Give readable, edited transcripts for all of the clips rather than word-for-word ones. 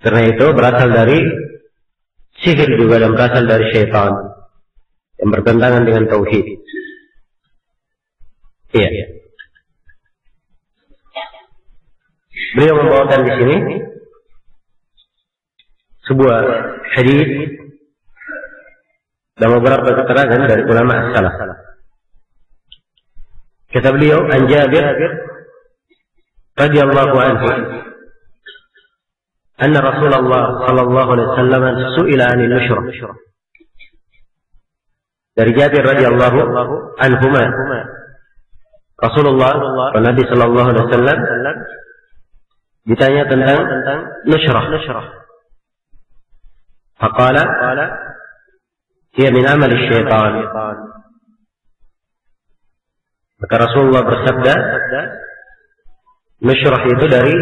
Karena itu berasal dari sihir juga dan berasal dari syaitan yang bertentangan dengan tauhid. Iya. Beliau membawakan di sini sebuah hadis dan beberapa keterangan dari ulama as-salaf. Kata beliau, an Jabir radhiyallahu anhu, anna Rasulullah sallallahu alaihi wasallam su'ila 'anil nushrah. Dari Jabir radhiyallahu anhuma, Rasulullah Nabi sallallahu alaihi wasallam ditanya tentang nushrah. Faqala hiya min amali syaitan. Maka Rasulullah bersabda, nushrah itu dari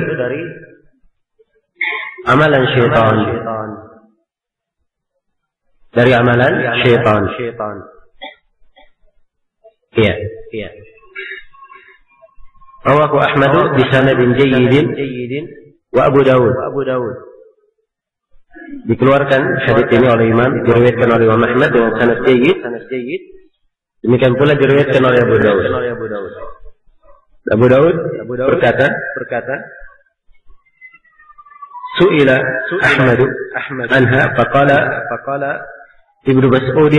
amalan syaitan. Dari amalan syaitan. Iya. Rawahu Ahmad bi sanadin jayyidin wa Abu Dawud. Dikeluarkan hadis ini oleh Imam, diriwayatkan oleh Imam Ahmad dengan sanad jayyid. Demikian pula diriwayatkan oleh Abu Dawud. Abu Dawud berkata, su'ila Ahmad anha faqala Ibnu Mas'ud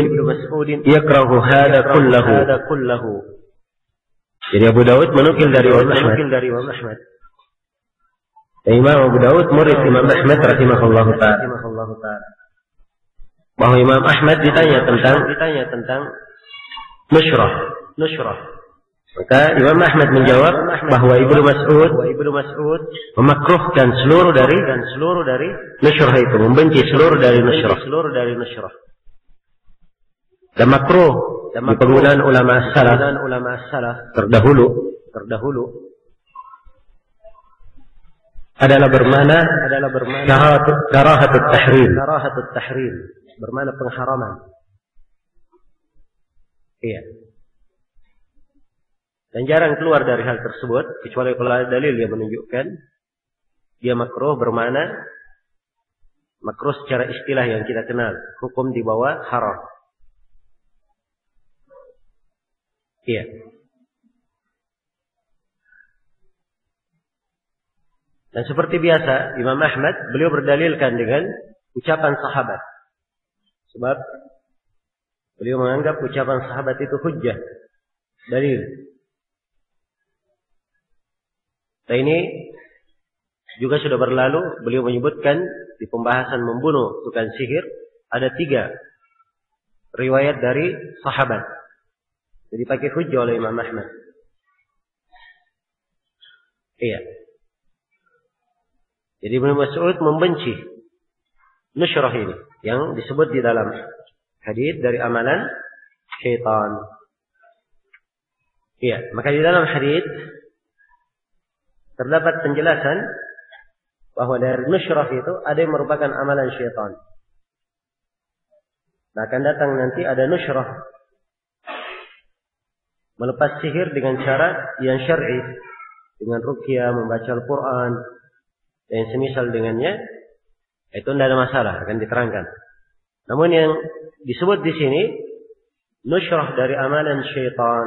yakrahu hadha kullahu. Jadi Abu Dawud menukil dari Imam Ahmad. Imam Abu Dawud murid Imam Ahmad rahimahullah ta'ala. Bahwa Imam Ahmad ditanya tentang nushrah. Maka Imam Ahmad menjawab bahwa Ibnu Mas'ud memakruhkan seluruh dari nushrah itu, membenci seluruh dari nushrah. Dan makruh di penggunaan ulama salaf terdahulu adalah bermakna karahatut tahrim, bermakna pengharaman. Iya. Dan jarang keluar dari hal tersebut kecuali kalau ada dalil yang menunjukkan dia makruh, bermakna makruh secara istilah yang kita kenal, hukum di bawah haram. Iya. Dan seperti biasa Imam Ahmad beliau berdalilkan dengan ucapan sahabat. Sebab beliau menganggap ucapan sahabat itu hujjah, dalil. Dan ini juga sudah berlalu, beliau menyebutkan di pembahasan membunuh tukang sihir ada 3 riwayat dari sahabat. Jadi pakai hujjah oleh Imam Ahmad. Iya. Jadi Ibnu Mas'ud membenci nushrah ini yang disebut di dalam hadis dari amalan syaitan. Iya, maka di dalam hadis terdapat penjelasan bahwa dari nushrah itu ada yang merupakan amalan syaitan. Nah, akan datang nanti ada nushrah, melepas sihir dengan cara yang syar'i, dengan ruqyah, membaca Al-Quran, dan semisal dengannya, itu tidak ada masalah, akan diterangkan. Namun yang disebut di sini nushrah dari amalan syaitan.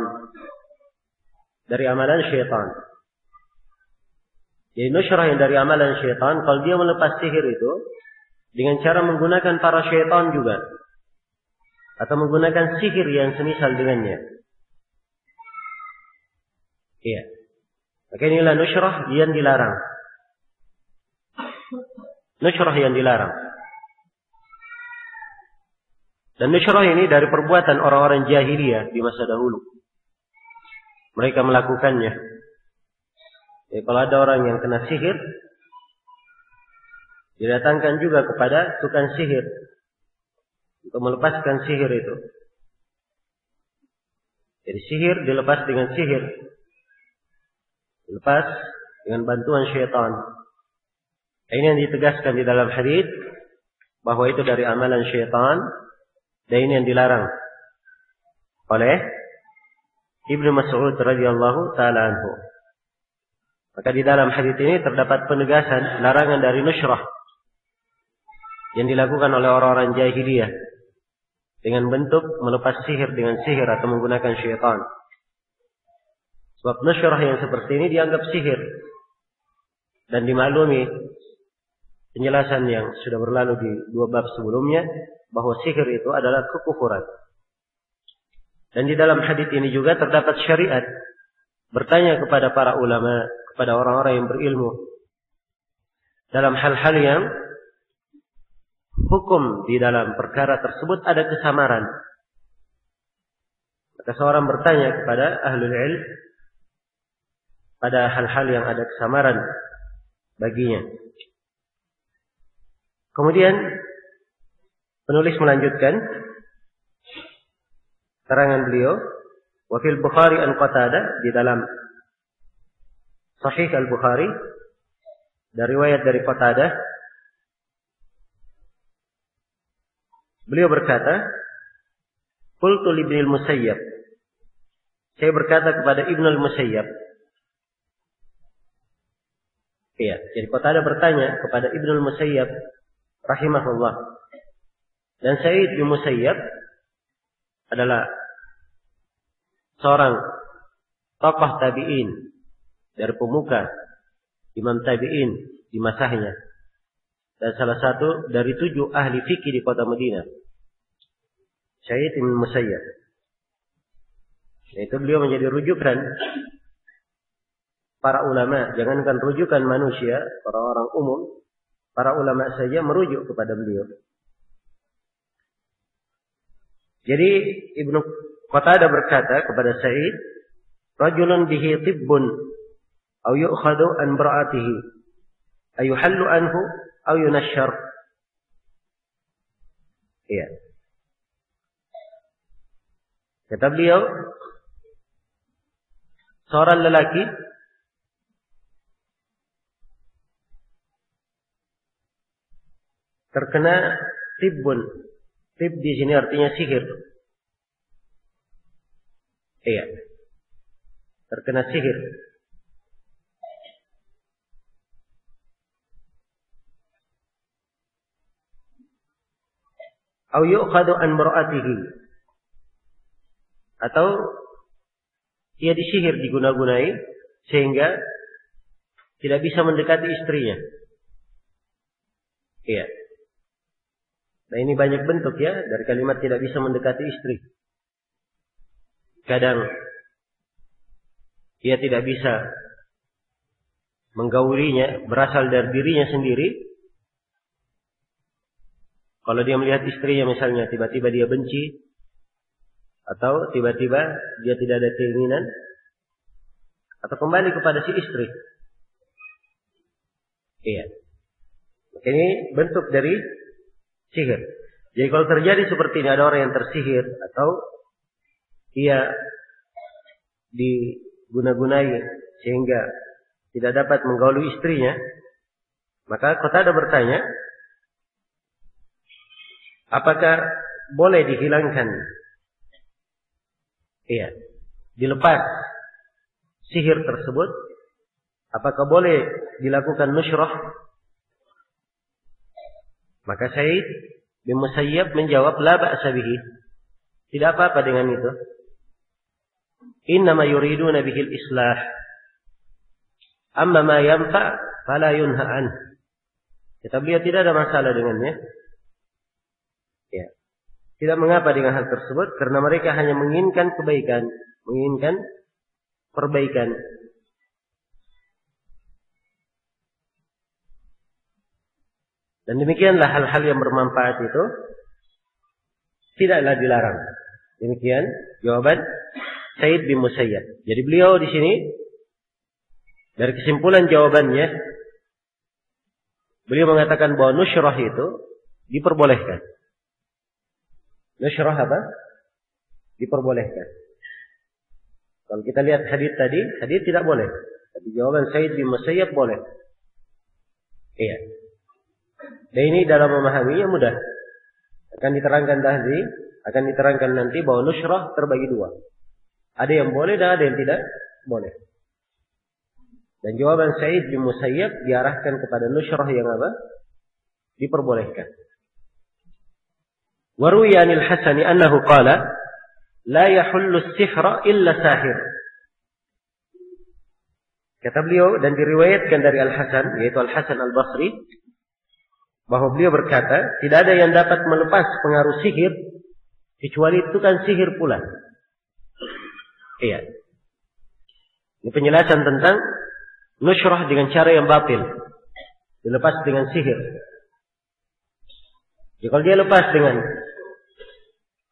Jadi nushrah yang dari amalan syaitan, kalau dia melepas sihir itu dengan cara menggunakan para syaitan juga, atau menggunakan sihir yang semisal dengannya. Iya. Maka inilah nushrah yang dilarang. Dan nushrah ini dari perbuatan orang-orang jahiliyah di masa dahulu. Mereka melakukannya. Jadi kalau ada orang yang kena sihir, didatangkan juga kepada tukang sihir untuk melepaskan sihir itu. Jadi sihir dilepas dengan sihir, dilepas dengan bantuan syaitan. Ini yang ditegaskan di dalam hadis bahwa itu dari amalan syaitan, dan ini yang dilarang oleh Ibnu Mas'ud radhiyallahu taala anhu. Maka di dalam hadis ini terdapat penegasan larangan dari nushrah yang dilakukan oleh orang-orang jahiliyah dengan bentuk melepas sihir dengan sihir atau menggunakan syaitan. Sebab nusyrah yang seperti ini dianggap sihir. Dan dimaklumi penjelasan yang sudah berlalu di 2 bab sebelumnya bahwa sihir itu adalah kekufuran. Dan di dalam hadits ini juga terdapat syariat bertanya kepada para ulama, kepada orang-orang yang berilmu dalam hal-hal yang hukum di dalam perkara tersebut ada kesamaran. Maka seorang bertanya kepada ahlul ilm pada hal-hal yang ada kesamaran baginya. Kemudian penulis melanjutkan terangan beliau, wa fil Bukhari an Qatadah, di dalam Sahih Al-Bukhari dari riwayat dari Qatadah, beliau berkata, qultu li Ibnu al-Musayyab, saya berkata kepada Ibnu al-Musayyab. Iya, jadi Qatadah bertanya kepada Ibnu al-Musayyab rahimahullah. Dan Sa'id bin Musayyab adalah seorang tokoh tabi'in dari pemuka imam tabi'in di masanya, dan salah satu dari 7 ahli fikih di kota Madinah, Sa'id bin Musayyab. Itu beliau menjadi rujukan para ulama, jangankan rujukan manusia, orang-orang umum, para ulama saja merujuk kepada beliau. Jadi Ibnu Qatadah berkata kepada Sa'id, rajulun bihi tibbun aw yu'khadu an bra'atihi ayuhallu anhu aw yunashshar. Iya. Kata beliau, seorang lelaki terkena tibbun. Tib di sini artinya sihir. Iya. Terkena sihir. Au yu'khadu an mar'atihi. Atau ia disihir, diguna-gunai sehingga tidak bisa mendekati istrinya. Iya. Nah, ini banyak bentuk ya dari kalimat tidak bisa mendekati istri. Kadang ia tidak bisa menggaulinya, berasal dari dirinya sendiri. Kalau dia melihat istrinya misalnya tiba-tiba dia benci, atau tiba-tiba dia tidak ada keinginan, atau kembali kepada si istri. Iya. Ini bentuk dari sihir. Jadi kalau terjadi seperti ini, ada orang yang tersihir atau ia diguna-gunai sehingga tidak dapat menggauli istrinya, maka Qatadah bertanya, apakah boleh dihilangkan? Iya, dilepas sihir tersebut? Apakah boleh dilakukan nusyrah? Maka Sa'id bin Musayyab menjawab, la ba'sa bihi. Tidak apa-apa dengan itu. Innama yuriduna bihil islah. Amma ma yanfa' fala yunha an. Kata beliau, tidak ada masalah dengannya. Ya. Tidak mengapa dengan hal tersebut, karena mereka hanya menginginkan kebaikan, menginginkan perbaikan. Dan demikianlah hal-hal yang bermanfaat itu tidaklah dilarang. Demikian jawaban Sa'id bin Musayyab. Jadi beliau di sini dari kesimpulan jawabannya, beliau mengatakan bahwa nusyrah itu diperbolehkan. Nusyrah apa? Diperbolehkan. Kalau kita lihat hadis tadi, hadis tidak boleh. Tapi jawaban Sa'id bin Musayyab boleh. Iya. Dan ini dalam memahaminya mudah. Akan diterangkan tadi, akan diterangkan nanti bahwa nusyrah terbagi 2. Ada yang boleh dan ada yang tidak boleh. Dan jawaban Sa'id bin Musayyab diarahkan kepada nusyrah yang apa? Diperbolehkan. Wa ruwiya 'anil Hasan annahu qala la yahullu as-sihra illa sahir. Kata beliau dan diriwayatkan dari Al-Hasan, yaitu Al-Hasan Al-Basri, bahwa beliau berkata, tidak ada yang dapat melepas pengaruh sihir kecuali tukang sihir pula. Iya. Ini penjelasan tentang nusyrah dengan cara yang batil, dilepas dengan sihir. Jadi kalau dia lepas dengan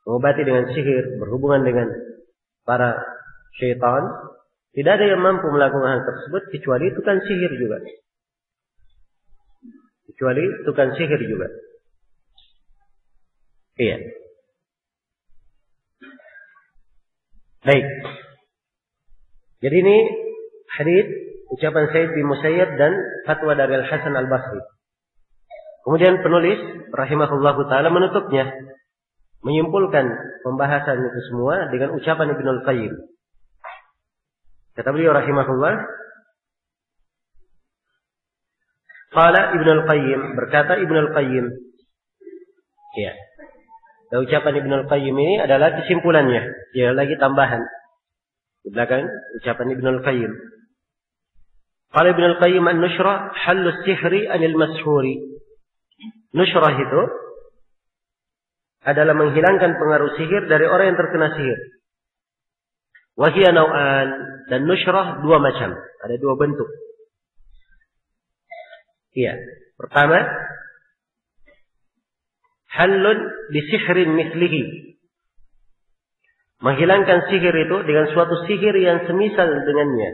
mengobati dengan sihir, berhubungan dengan para syaitan, tidak ada yang mampu melakukan hal tersebut kecuali tukang sihir juga. Kecuali tukang sihir juga. Iya. Baik. Jadi ini hadis ucapan Sa'id bin Musayyab dan fatwa dari Al-Hasan Al-Basri. Kemudian penulis rahimahullahu taala menutupnya, menyimpulkan pembahasan itu semua dengan ucapan Ibnul Qayyim. Kata beliau rahimahullah, qala Ibnul Qayyim, berkata Ibnul Qayyim. Ya. Dan ucapan Ibnul Qayyim ini adalah kesimpulannya, ya lagi tambahan di belakang ucapan Ibnul Qayyim. Qala Ibnul Qayyim an-nushrah hallu as-sihri 'anil mashhuri. Nushrah itu adalah menghilangkan pengaruh sihir dari orang yang terkena sihir. Wa hiya naw'an, dan nushrah dua macam, ada dua bentuk. Iya, pertama halun bisihrin mithlihi, menghilangkan sihir itu dengan suatu sihir yang semisal dengannya.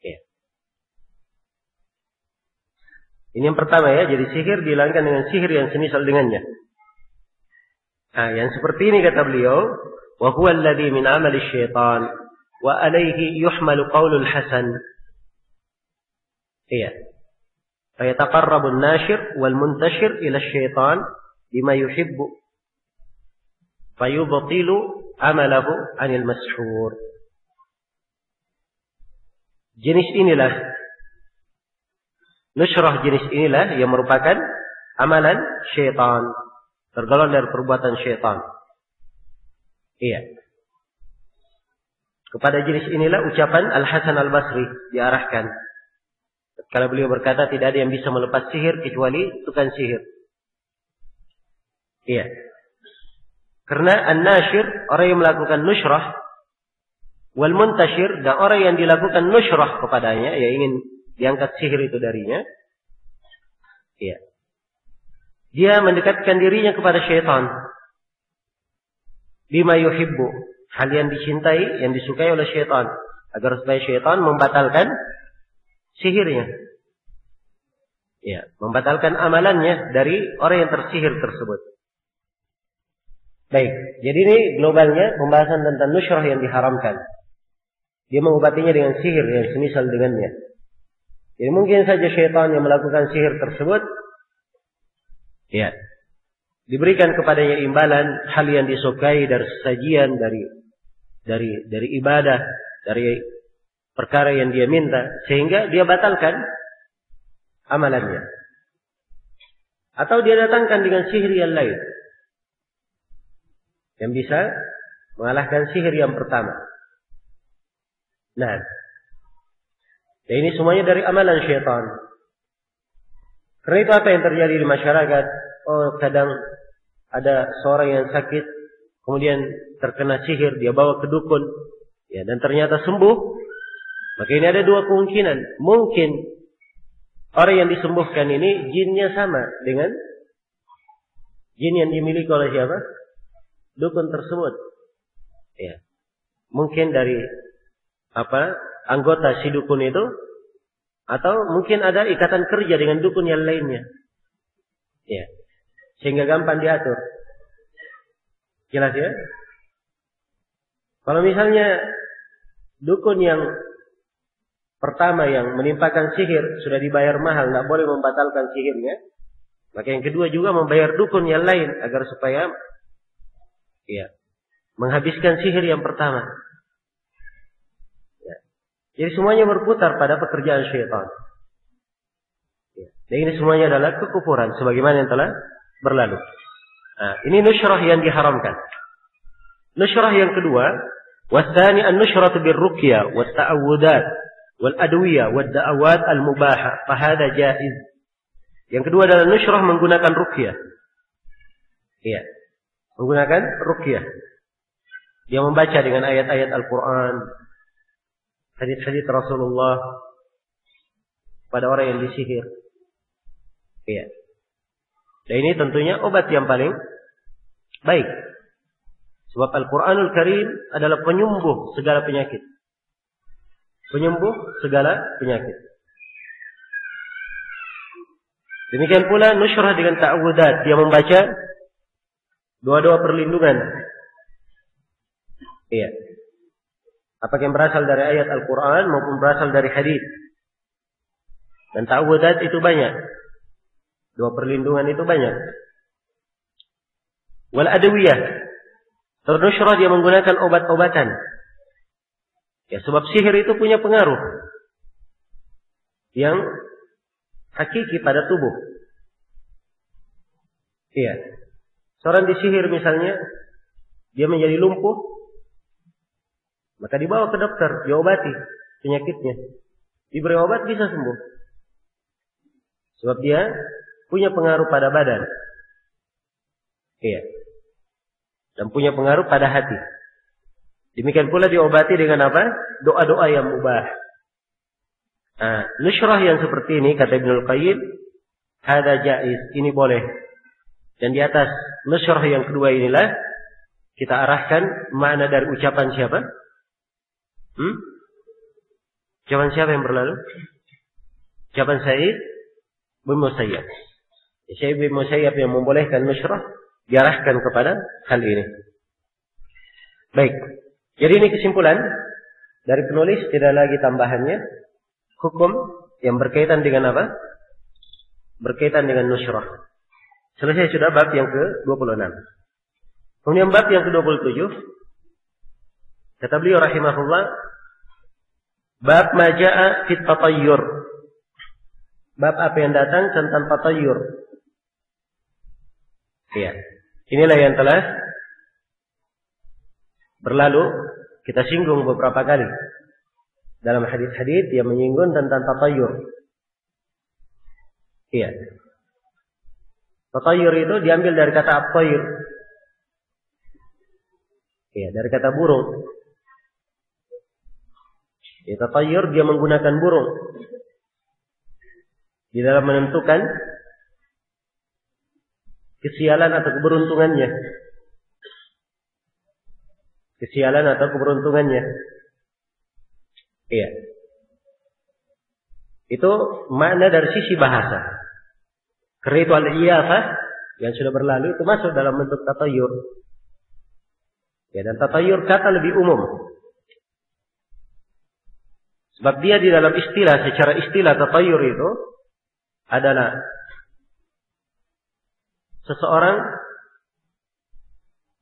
Iya. Ini yang pertama ya, jadi sihir dihilangkan dengan sihir yang semisal dengannya. Nah, yang seperti ini kata beliau, wa huwa alladhi min amali syaitan wa alayhi yuhmalu qaulul Hasan. Iya. Fayataqarrabu an-nashir wal muntashir ila syaitan bima yuhibbu fayubtilu amalahu 'anil mashhur. Jenis inilah, nusyrah jenis inilah yang merupakan amalan syaitan, tergolong dari perbuatan syaitan. Iya. Kepada jenis inilah ucapan Al-Hasan Al-Basri diarahkan. Kalau beliau berkata tidak ada yang bisa melepas sihir kecuali tukang sihir. Iya. Karena an-nashir, orang yang melakukan nusyrah, wal muntashir, dan orang yang dilakukan nusyrah kepadanya, yang ingin diangkat sihir itu darinya. Iya. Dia mendekatkan dirinya kepada syaitan. Bima yuhibbu, hal yang dicintai, yang disukai oleh syaitan, agar supaya syaitan membatalkan sihirnya. Ya, membatalkan amalannya dari orang yang tersihir tersebut. Baik, jadi ini globalnya pembahasan tentang nusyrah yang diharamkan. Dia mengobatinya dengan sihir yang semisal dengannya. Jadi mungkin saja syaitan yang melakukan sihir tersebut, ya, diberikan kepadanya imbalan hal yang disukai dari sajian, dari ibadah, dari perkara yang dia minta, sehingga dia batalkan amalannya. Atau dia datangkan dengan sihir yang lain yang bisa mengalahkan sihir yang pertama. Nah, ini semuanya dari amalan syaitan. Karena itu apa yang terjadi di masyarakat? Oh, kadang ada seorang yang sakit, kemudian terkena sihir, dia bawa ke dukun, ya, dan ternyata sembuh. Maka ini ada dua kemungkinan. Mungkin orang yang disembuhkan ini jinnya sama dengan jin yang dimiliki oleh siapa? Dukun tersebut. Ya. Mungkin dari anggota si dukun itu, atau mungkin ada ikatan kerja dengan dukun yang lainnya. Ya. Sehingga gampang diatur. Jelas ya? Kalau misalnya dukun yang pertama yang menimpakan sihir sudah dibayar mahal, tidak boleh membatalkan sihirnya, maka yang kedua juga membayar dukun yang lain agar supaya menghabiskan sihir yang pertama. Ya. Jadi semuanya berputar pada pekerjaan syaitan. Ya. Dan ini semuanya adalah kekufuran, sebagaimana yang telah berlalu. Nah, ini nusyrah yang diharamkan. Nusyrah yang kedua, wasani an-nusyratu bir-ruqyah wat-ta'awudat wal-adwiyah wad-da'awat al-mubahah, fa hadza jaiz. Yang kedua adalah nusyrah menggunakan ruqyah. Iya. Menggunakan ruqyah. Dia membaca dengan ayat-ayat Al-Qur'an, hadis-hadis Rasulullah pada orang yang disihir. Iya. Dan ini tentunya obat yang paling baik. Sebab Al-Quranul Karim adalah penyembuh segala penyakit. Penyembuh segala penyakit. Demikian pula nusyrah dengan ta'awudat. Dia membaca doa-doa perlindungan. Iya. Apakah yang berasal dari ayat Al-Quran maupun berasal dari hadis. Dan ta'awudat itu banyak. Doa perlindungan itu banyak. Wal adwiyah. Ternusyrah dia menggunakan obat-obatan. Ya, sebab sihir itu punya pengaruh yang hakiki pada tubuh. Iya. Seorang disihir misalnya, dia menjadi lumpuh, maka dibawa ke dokter, diobati penyakitnya. Diberi obat bisa sembuh. Sebab dia punya pengaruh pada badan. Iya. Dan punya pengaruh pada hati. Demikian pula diobati dengan apa? Doa-doa yang mubah. Nah, nusyrah yang seperti ini, kata Ibnul Qayyim, hadza jaiz, ini boleh. Dan di atas nusyrah yang kedua inilah kita arahkan makna dari ucapan siapa? Ucapan siapa yang berlalu? Ucapan Sa'id bin Musayyab. Sa'id bin Musayyab yang membolehkan nusyrah diarahkan kepada hal ini. Baik. Jadi ini kesimpulan dari penulis, tidak lagi tambahannya. Hukum yang berkaitan dengan apa? Berkaitan dengan nusyrah. Selesai sudah bab yang ke-26. Kemudian bab yang ke-27. Kata beliau rahimahullah, bab ma jaa fit tatayyur. Bab apa yang datang tentang tatayyur. Iya. Inilah yang telah berlalu, kita singgung beberapa kali dalam hadis-hadis yang menyinggung tentang tatayyur. Iya. Tatayyur itu diambil dari kata at-tayr. Iya, dari kata burung. Ya, tatayyur dia menggunakan burung di dalam menentukan kesialan atau keberuntungannya. Kesialan atau keberuntungannya. Iya. Itu makna dari sisi bahasa. Karena itu al-iyafah yang sudah berlalu itu masuk dalam bentuk tatayyur. Ya, dan tatayyur kata lebih umum. Sebab dia di dalam istilah, secara istilah tatayyur itu adalah seseorang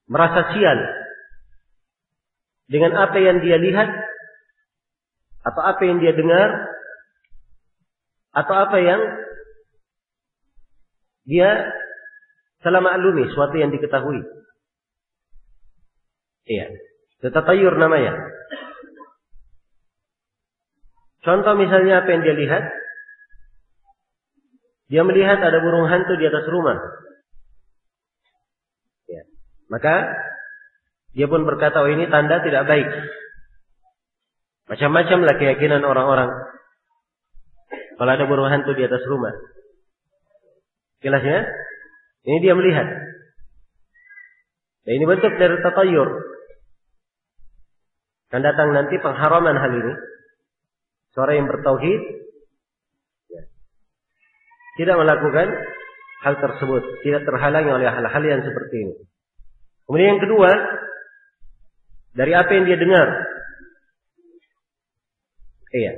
merasa sial dengan apa yang dia lihat atau apa yang dia dengar atau apa yang dia telah maklumi, suatu yang diketahui. Iya, itu tatayyur namanya. Contoh misalnya apa yang dia lihat, dia melihat ada burung hantu di atas rumah. Ya. Maka dia pun berkata, oh ini tanda tidak baik. Macam-macamlah keyakinan orang-orang kalau ada burung hantu di atas rumah. Jelasnya? Ini dia melihat. Dan ini bentuk dari tatayyur. Dan datang nanti pengharaman hal ini. Seorang yang bertauhid ya, tidak melakukan hal tersebut, tidak terhalangi oleh hal-hal yang seperti ini. Kemudian yang kedua, dari apa yang dia dengar. Iya.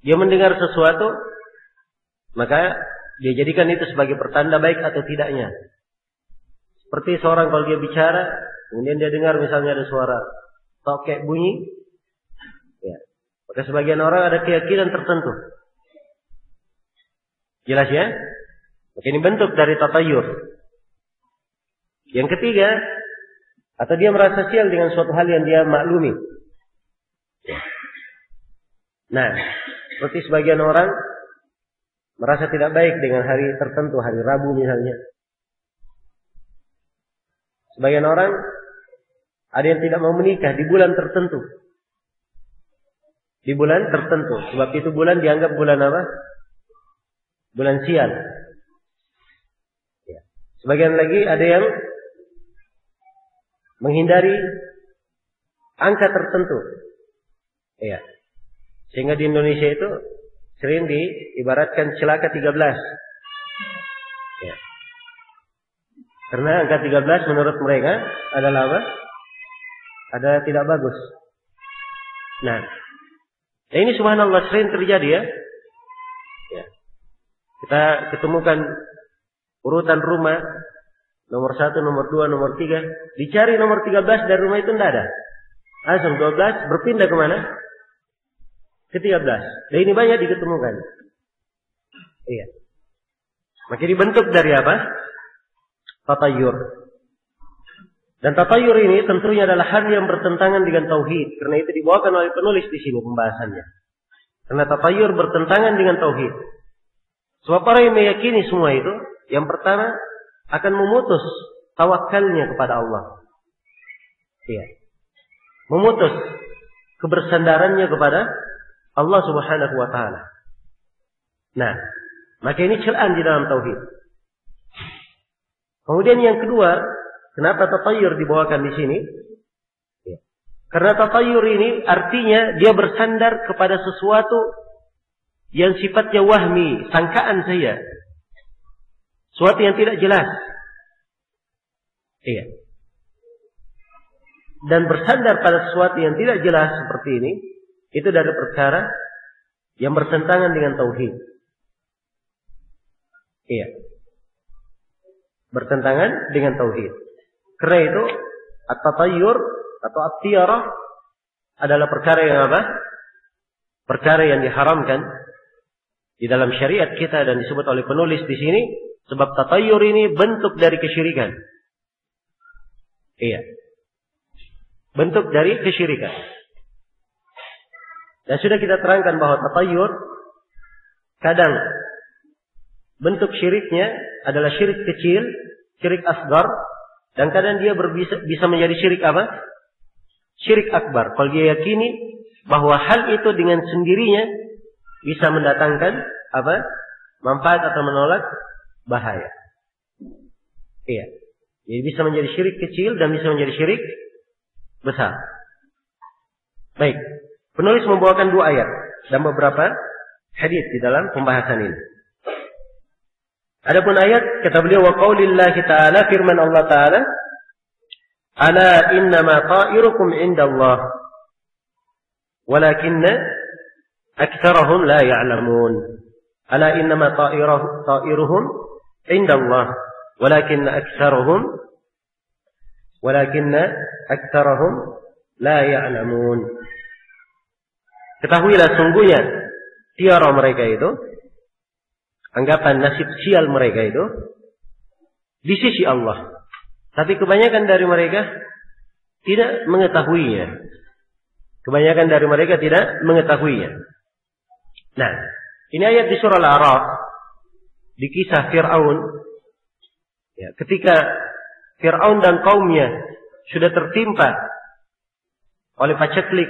Dia mendengar sesuatu, maka dia jadikan itu sebagai pertanda baik atau tidaknya. Seperti seorang kalau dia bicara, kemudian dia dengar misalnya ada suara tokek bunyi, ya. Maka sebagian orang ada keyakinan tertentu. Jelas ya? Maka ini bentuk dari tatayur. Yang ketiga, atau dia merasa sial dengan suatu hal yang dia maklumi. Nah, seperti sebagian orang merasa tidak baik dengan hari tertentu, hari Rabu misalnya. Sebagian orang ada yang tidak mau menikah di bulan tertentu. Di bulan tertentu. Sebab itu bulan dianggap bulan apa? Bulan sial. Ya. Sebagian lagi ada yang menghindari angka tertentu. Ya. Sehingga di Indonesia itu sering diibaratkan celaka 13. Ya. Karena angka 13 menurut mereka adalah apa? Ada tidak bagus. Nah, ini subhanallah sering terjadi ya. Ya. Kita ketemukan urutan rumah nomor 1, nomor 2, nomor 3. Dicari nomor 13 dari rumah itu tidak ada. Langsung 12 berpindah kemana? Ke 13. Dan ini banyak diketemukan. Iya. Maka dibentuk dari apa? Tatayur. Dan tatayur ini tentunya adalah hal yang bertentangan dengan tauhid. Karena itu dibawakan oleh penulis di sini pembahasannya. Karena tatayur bertentangan dengan tauhid. Sebab orang yang meyakini semua itu, yang pertama akan memutus tawakalnya kepada Allah. Iya. Memutus kebersandarannya kepada Allah Subhanahu wa taala. Nah, maka ini celaan di dalam tauhid. Kemudian yang kedua, kenapa tatayur dibawakan di sini? Ya. Karena tatayur ini artinya dia bersandar kepada sesuatu yang sifatnya wahmi, sangkaan saja. Sesuatu yang tidak jelas. Iya. Dan bersandar pada sesuatu yang tidak jelas seperti ini, itu dari perkara yang bertentangan dengan tauhid. Iya. Bertentangan dengan tauhid. Karena itu at-tatayyur atau at-tiyarah adalah perkara yang apa? Perkara yang diharamkan di dalam syariat kita dan disebut oleh penulis di sini sebab tatayyur ini bentuk dari kesyirikan. Iya. Bentuk dari kesyirikan. Dan sudah kita terangkan bahwa tatayyur kadang bentuk syiriknya adalah syirik kecil, syirik asgar, dan kadang dia bisa menjadi syirik apa? Syirik akbar. Kalau dia yakini bahwa hal itu dengan sendirinya bisa mendatangkan apa? Manfaat atau menolak bahaya. Iya. Jadi bisa menjadi syirik kecil dan bisa menjadi syirik besar. Baik. Penulis membawakan 2 ayat dan beberapa hadis di dalam pembahasan ini. Adapun ayat kata beliau wa qaulillahi ta'ala firman Allah Ta'ala ala innama ta'irukum indallah walakinna aktsarahum la ya'lamun ala innama ta'iruhum indallah walakinna aktsarahum la ya'lamun. Ketahuilah sungguhnya tiara mereka itu, anggapan nasib sial mereka itu di sisi Allah. Tapi kebanyakan dari mereka tidak mengetahuinya. Kebanyakan dari mereka tidak mengetahuinya. Nah, ini ayat di surah Al-A'raf di kisah Fir'aun. Ya, ketika Fir'aun dan kaumnya sudah tertimpa oleh paceklik.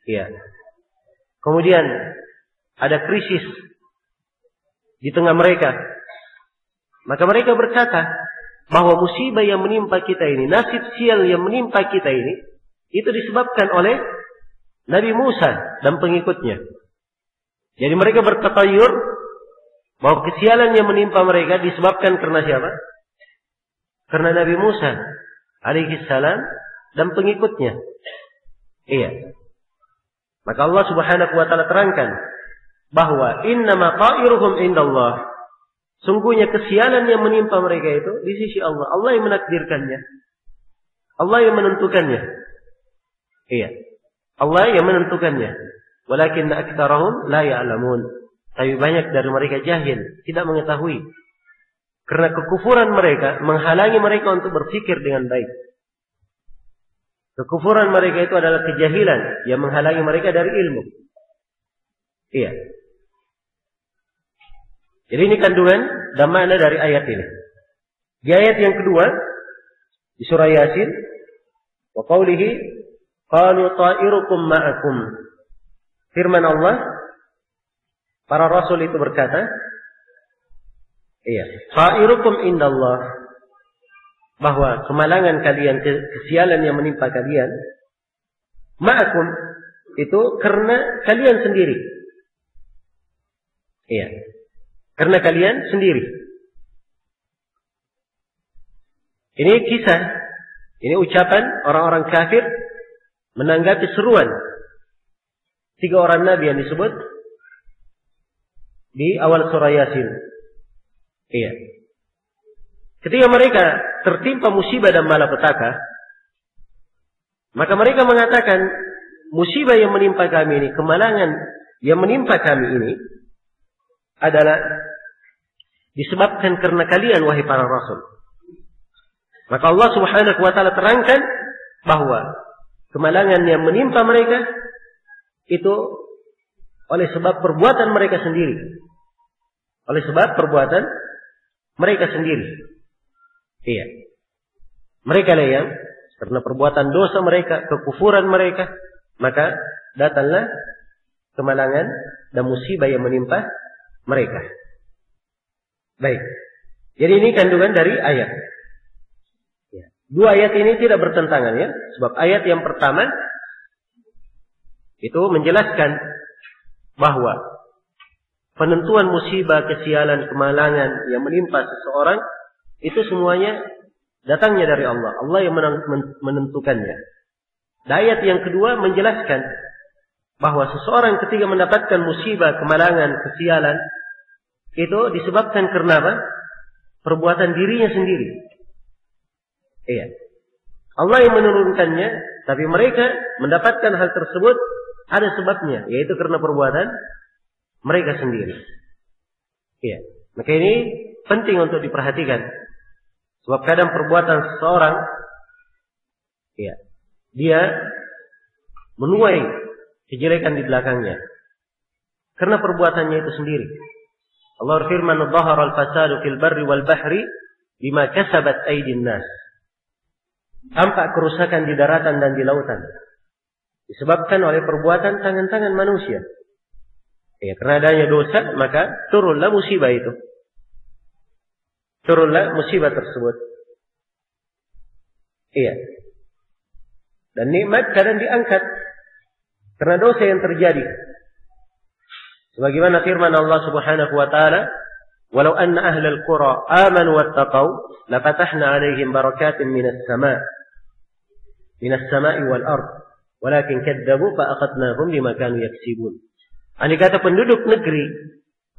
Ya. Kemudian ada krisis di tengah mereka. Maka mereka berkata bahwa musibah yang menimpa kita ini, nasib sial yang menimpa kita ini, itu disebabkan oleh Nabi Musa dan pengikutnya. Jadi mereka bertatayur bahwa kesialan yang menimpa mereka disebabkan karena siapa? Karena Nabi Musa alaihi salam dan pengikutnya. Iya. Maka Allah Subhanahu wa taala terangkan bahwa innama ta'iruhum indallah. Sungguhnya kesialan yang menimpa mereka itu di sisi Allah. Allah yang menakdirkannya. Allah yang menentukannya. Iya. Allah yang menentukannya. Walakinna aktsarahum la ya'lamun. Tapi banyak dari mereka jahil, tidak mengetahui. Karena kekufuran mereka menghalangi mereka untuk berpikir dengan baik. Kekufuran mereka itu adalah kejahilan yang menghalangi mereka dari ilmu. Iya. Jadi ini kandungan dan makna dari ayat ini. Di ayat yang kedua di surah Yasin, wa qawlihi qalu ta'irukum ma'akum. Firman Allah, para rasul itu berkata, iya, ta'irukum indallah, bahwa kemalangan kalian, kesialan yang menimpa kalian, ma'akum, itu karena kalian sendiri. Iya, karena kalian sendiri. Ini kisah, ini ucapan orang-orang kafir menanggapi seruan 3 orang nabi yang disebut di awal surah Yasin. Iya. Ketika mereka tertimpa musibah dan malapetaka, maka mereka mengatakan, musibah yang menimpa kami ini, kemalangan yang menimpa kami ini adalah disebabkan karena kalian, wahai para rasul. Maka Allah Subhanahu wa taala terangkan bahwa kemalangan yang menimpa mereka itu oleh sebab perbuatan mereka sendiri. Oleh sebab perbuatan mereka sendiri. Iya. Mereka lah yang karena perbuatan dosa mereka, kekufuran mereka, maka datanglah kemalangan dan musibah yang menimpa mereka. Baik. Jadi ini kandungan dari ayat. Ya. 2 ayat ini tidak bertentangan ya. Sebab ayat yang pertama itu menjelaskan bahwa penentuan musibah, kesialan, kemalangan yang menimpa seseorang itu semuanya datangnya dari Allah. Allah yang menentukannya. Dan ayat yang kedua menjelaskan bahwa seseorang ketika mendapatkan musibah, kemalangan, kesialan itu disebabkan karena apa? Perbuatan dirinya sendiri. Iya. Allah yang menurunkannya, tapi mereka mendapatkan hal tersebut ada sebabnya, yaitu karena perbuatan mereka sendiri. Iya. Maka ini penting untuk diperhatikan. Sebab kadang perbuatan seseorang, iya, dia menuai kejelekan di belakangnya karena perbuatannya itu sendiri. Allah berfirman, "Dhahara al-fasadu fil barri wal bahri bima kasabat aydin nas." Tampak kerusakan di daratan dan di lautan disebabkan oleh perbuatan tangan-tangan manusia. Ya, karena adanya dosa, maka turunlah musibah itu. Turunlah musibah tersebut. Iya. Dan nikmat kadang diangkat karena dosa yang terjadi. Sebagaimana firman Allah Subhanahu wa taala, "Walau anna ahlal qura amanu wattaqau, lafatahna 'alaihim barakatin minas sama'i wal ard, walakin kadzabu fa akhadnahum bima kanu yaksibun." Andai kata penduduk negeri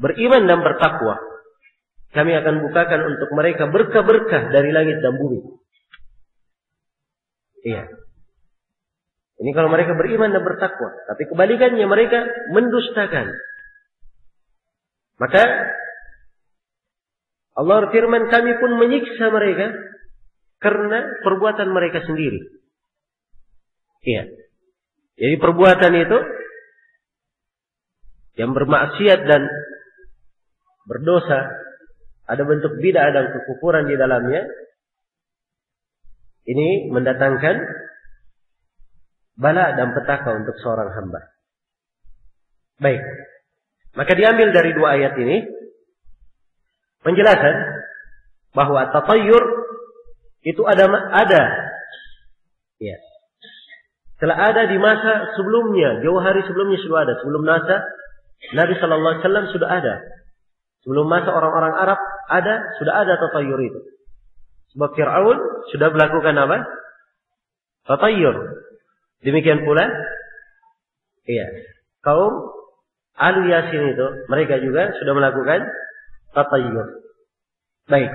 beriman dan bertakwa, kami akan bukakan untuk mereka berkah-berkah dari langit dan bumi. Iya. Ini kalau mereka beriman dan bertakwa. Tapi kebalikannya mereka mendustakan. Maka Allah berfirman, kami pun menyiksa mereka karena perbuatan mereka sendiri. Iya. Jadi perbuatan itu yang bermaksiat dan berdosa, ada bentuk bid'ah dan kekufuran di dalamnya, ini mendatangkan bala dan petaka untuk seorang hamba. Baik. Maka diambil dari 2 ayat ini penjelasan bahwa tatayyur itu ada. Ya. Telah ada di masa sebelumnya, jauh hari sebelumnya sudah ada. Sebelum masa Nabi sallallahu alaihi wasallam sudah ada. Sebelum masa orang-orang Arab sudah ada tatayyur itu. Sebab Fir'aun sudah melakukan apa? Tatayyur. Demikian pula, iya, kaum Alu Yasin itu, mereka juga sudah melakukan tatayyur. Baik,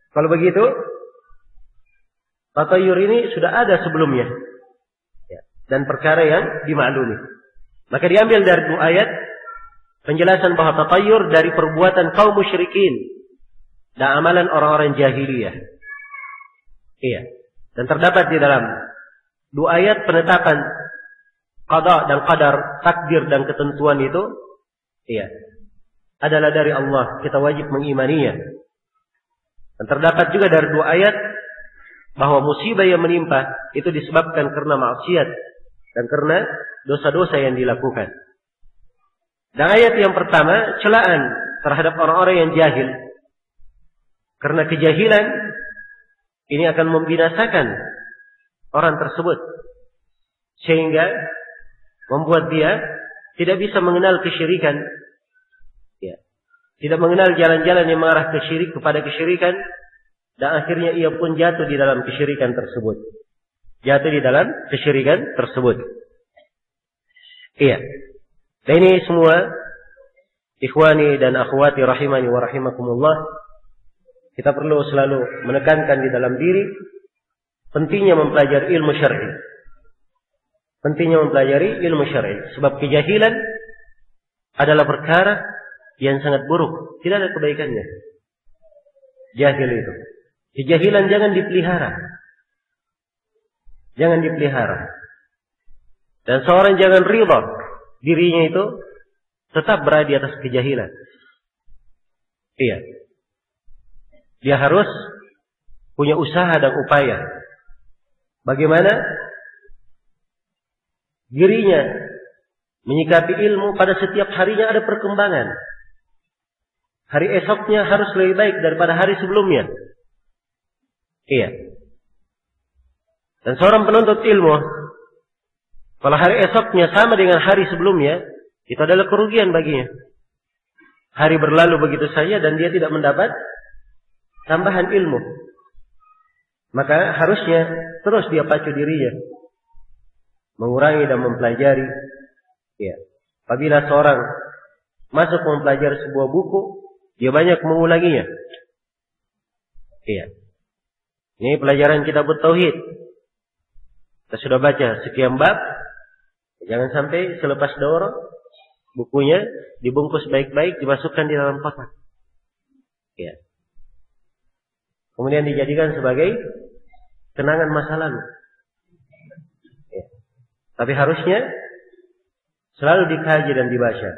kalau begitu, tatayyur ini sudah ada sebelumnya, ya, dan perkara yang dimaklumi. Maka diambil dari 2 ayat penjelasan bahwa tatayur dari perbuatan kaum musyrikin dan amalan orang-orang jahiliyah. Iya. Dan terdapat di dalam 2 ayat penetapan qada dan qadar, takdir dan ketentuan itu, iya, adalah dari Allah. Kita wajib mengimaninya. Dan terdapat juga dari 2 ayat bahwa musibah yang menimpa itu disebabkan karena maksiat dan karena dosa-dosa yang dilakukan. Dan ayat yang pertama, celaan terhadap orang-orang yang jahil. Karena kejahilan ini akan membinasakan orang tersebut, sehingga membuat dia tidak bisa mengenal kesyirikan, ya, tidak mengenal jalan-jalan yang mengarah kepada kesyirikan, dan akhirnya ia pun jatuh di dalam kesyirikan tersebut. Jatuh di dalam kesyirikan tersebut. Iya. Dan ini semua, ikhwani dan akhwati rahimani wa rahimakumullah, kita perlu selalu menekankan di dalam diri pentingnya mempelajari ilmu syar'i. Pentingnya mempelajari ilmu syar'i. Sebab kejahilan adalah perkara yang sangat buruk. Tidak ada kebaikannya. Jahil itu. Kejahilan jangan dipelihara. Jangan dipelihara. Dan seorang jangan ridha dirinya itu tetap berada di atas kejahilan. Iya. Dia harus punya usaha dan upaya. Bagaimana dirinya menyikapi ilmu pada setiap harinya ada perkembangan. Hari esoknya harus lebih baik daripada hari sebelumnya. Iya. Dan seorang penuntut ilmu, kalau hari esoknya sama dengan hari sebelumnya, itu adalah kerugian baginya. Hari berlalu begitu saja dan dia tidak mendapat tambahan ilmu. Maka harusnya terus dia pacu dirinya, mengurangi dan mempelajari. Ya. Apabila seorang masuk mempelajari sebuah buku, dia banyak mengulanginya. Iya. Ini pelajaran kitab tauhid. Kita sudah baca sekian bab. Jangan sampai selepas daurah bukunya dibungkus baik-baik, dimasukkan di dalam kotak. Ya. Kemudian dijadikan sebagai kenangan masa lalu. Ya. Tapi harusnya selalu dikaji dan dibaca.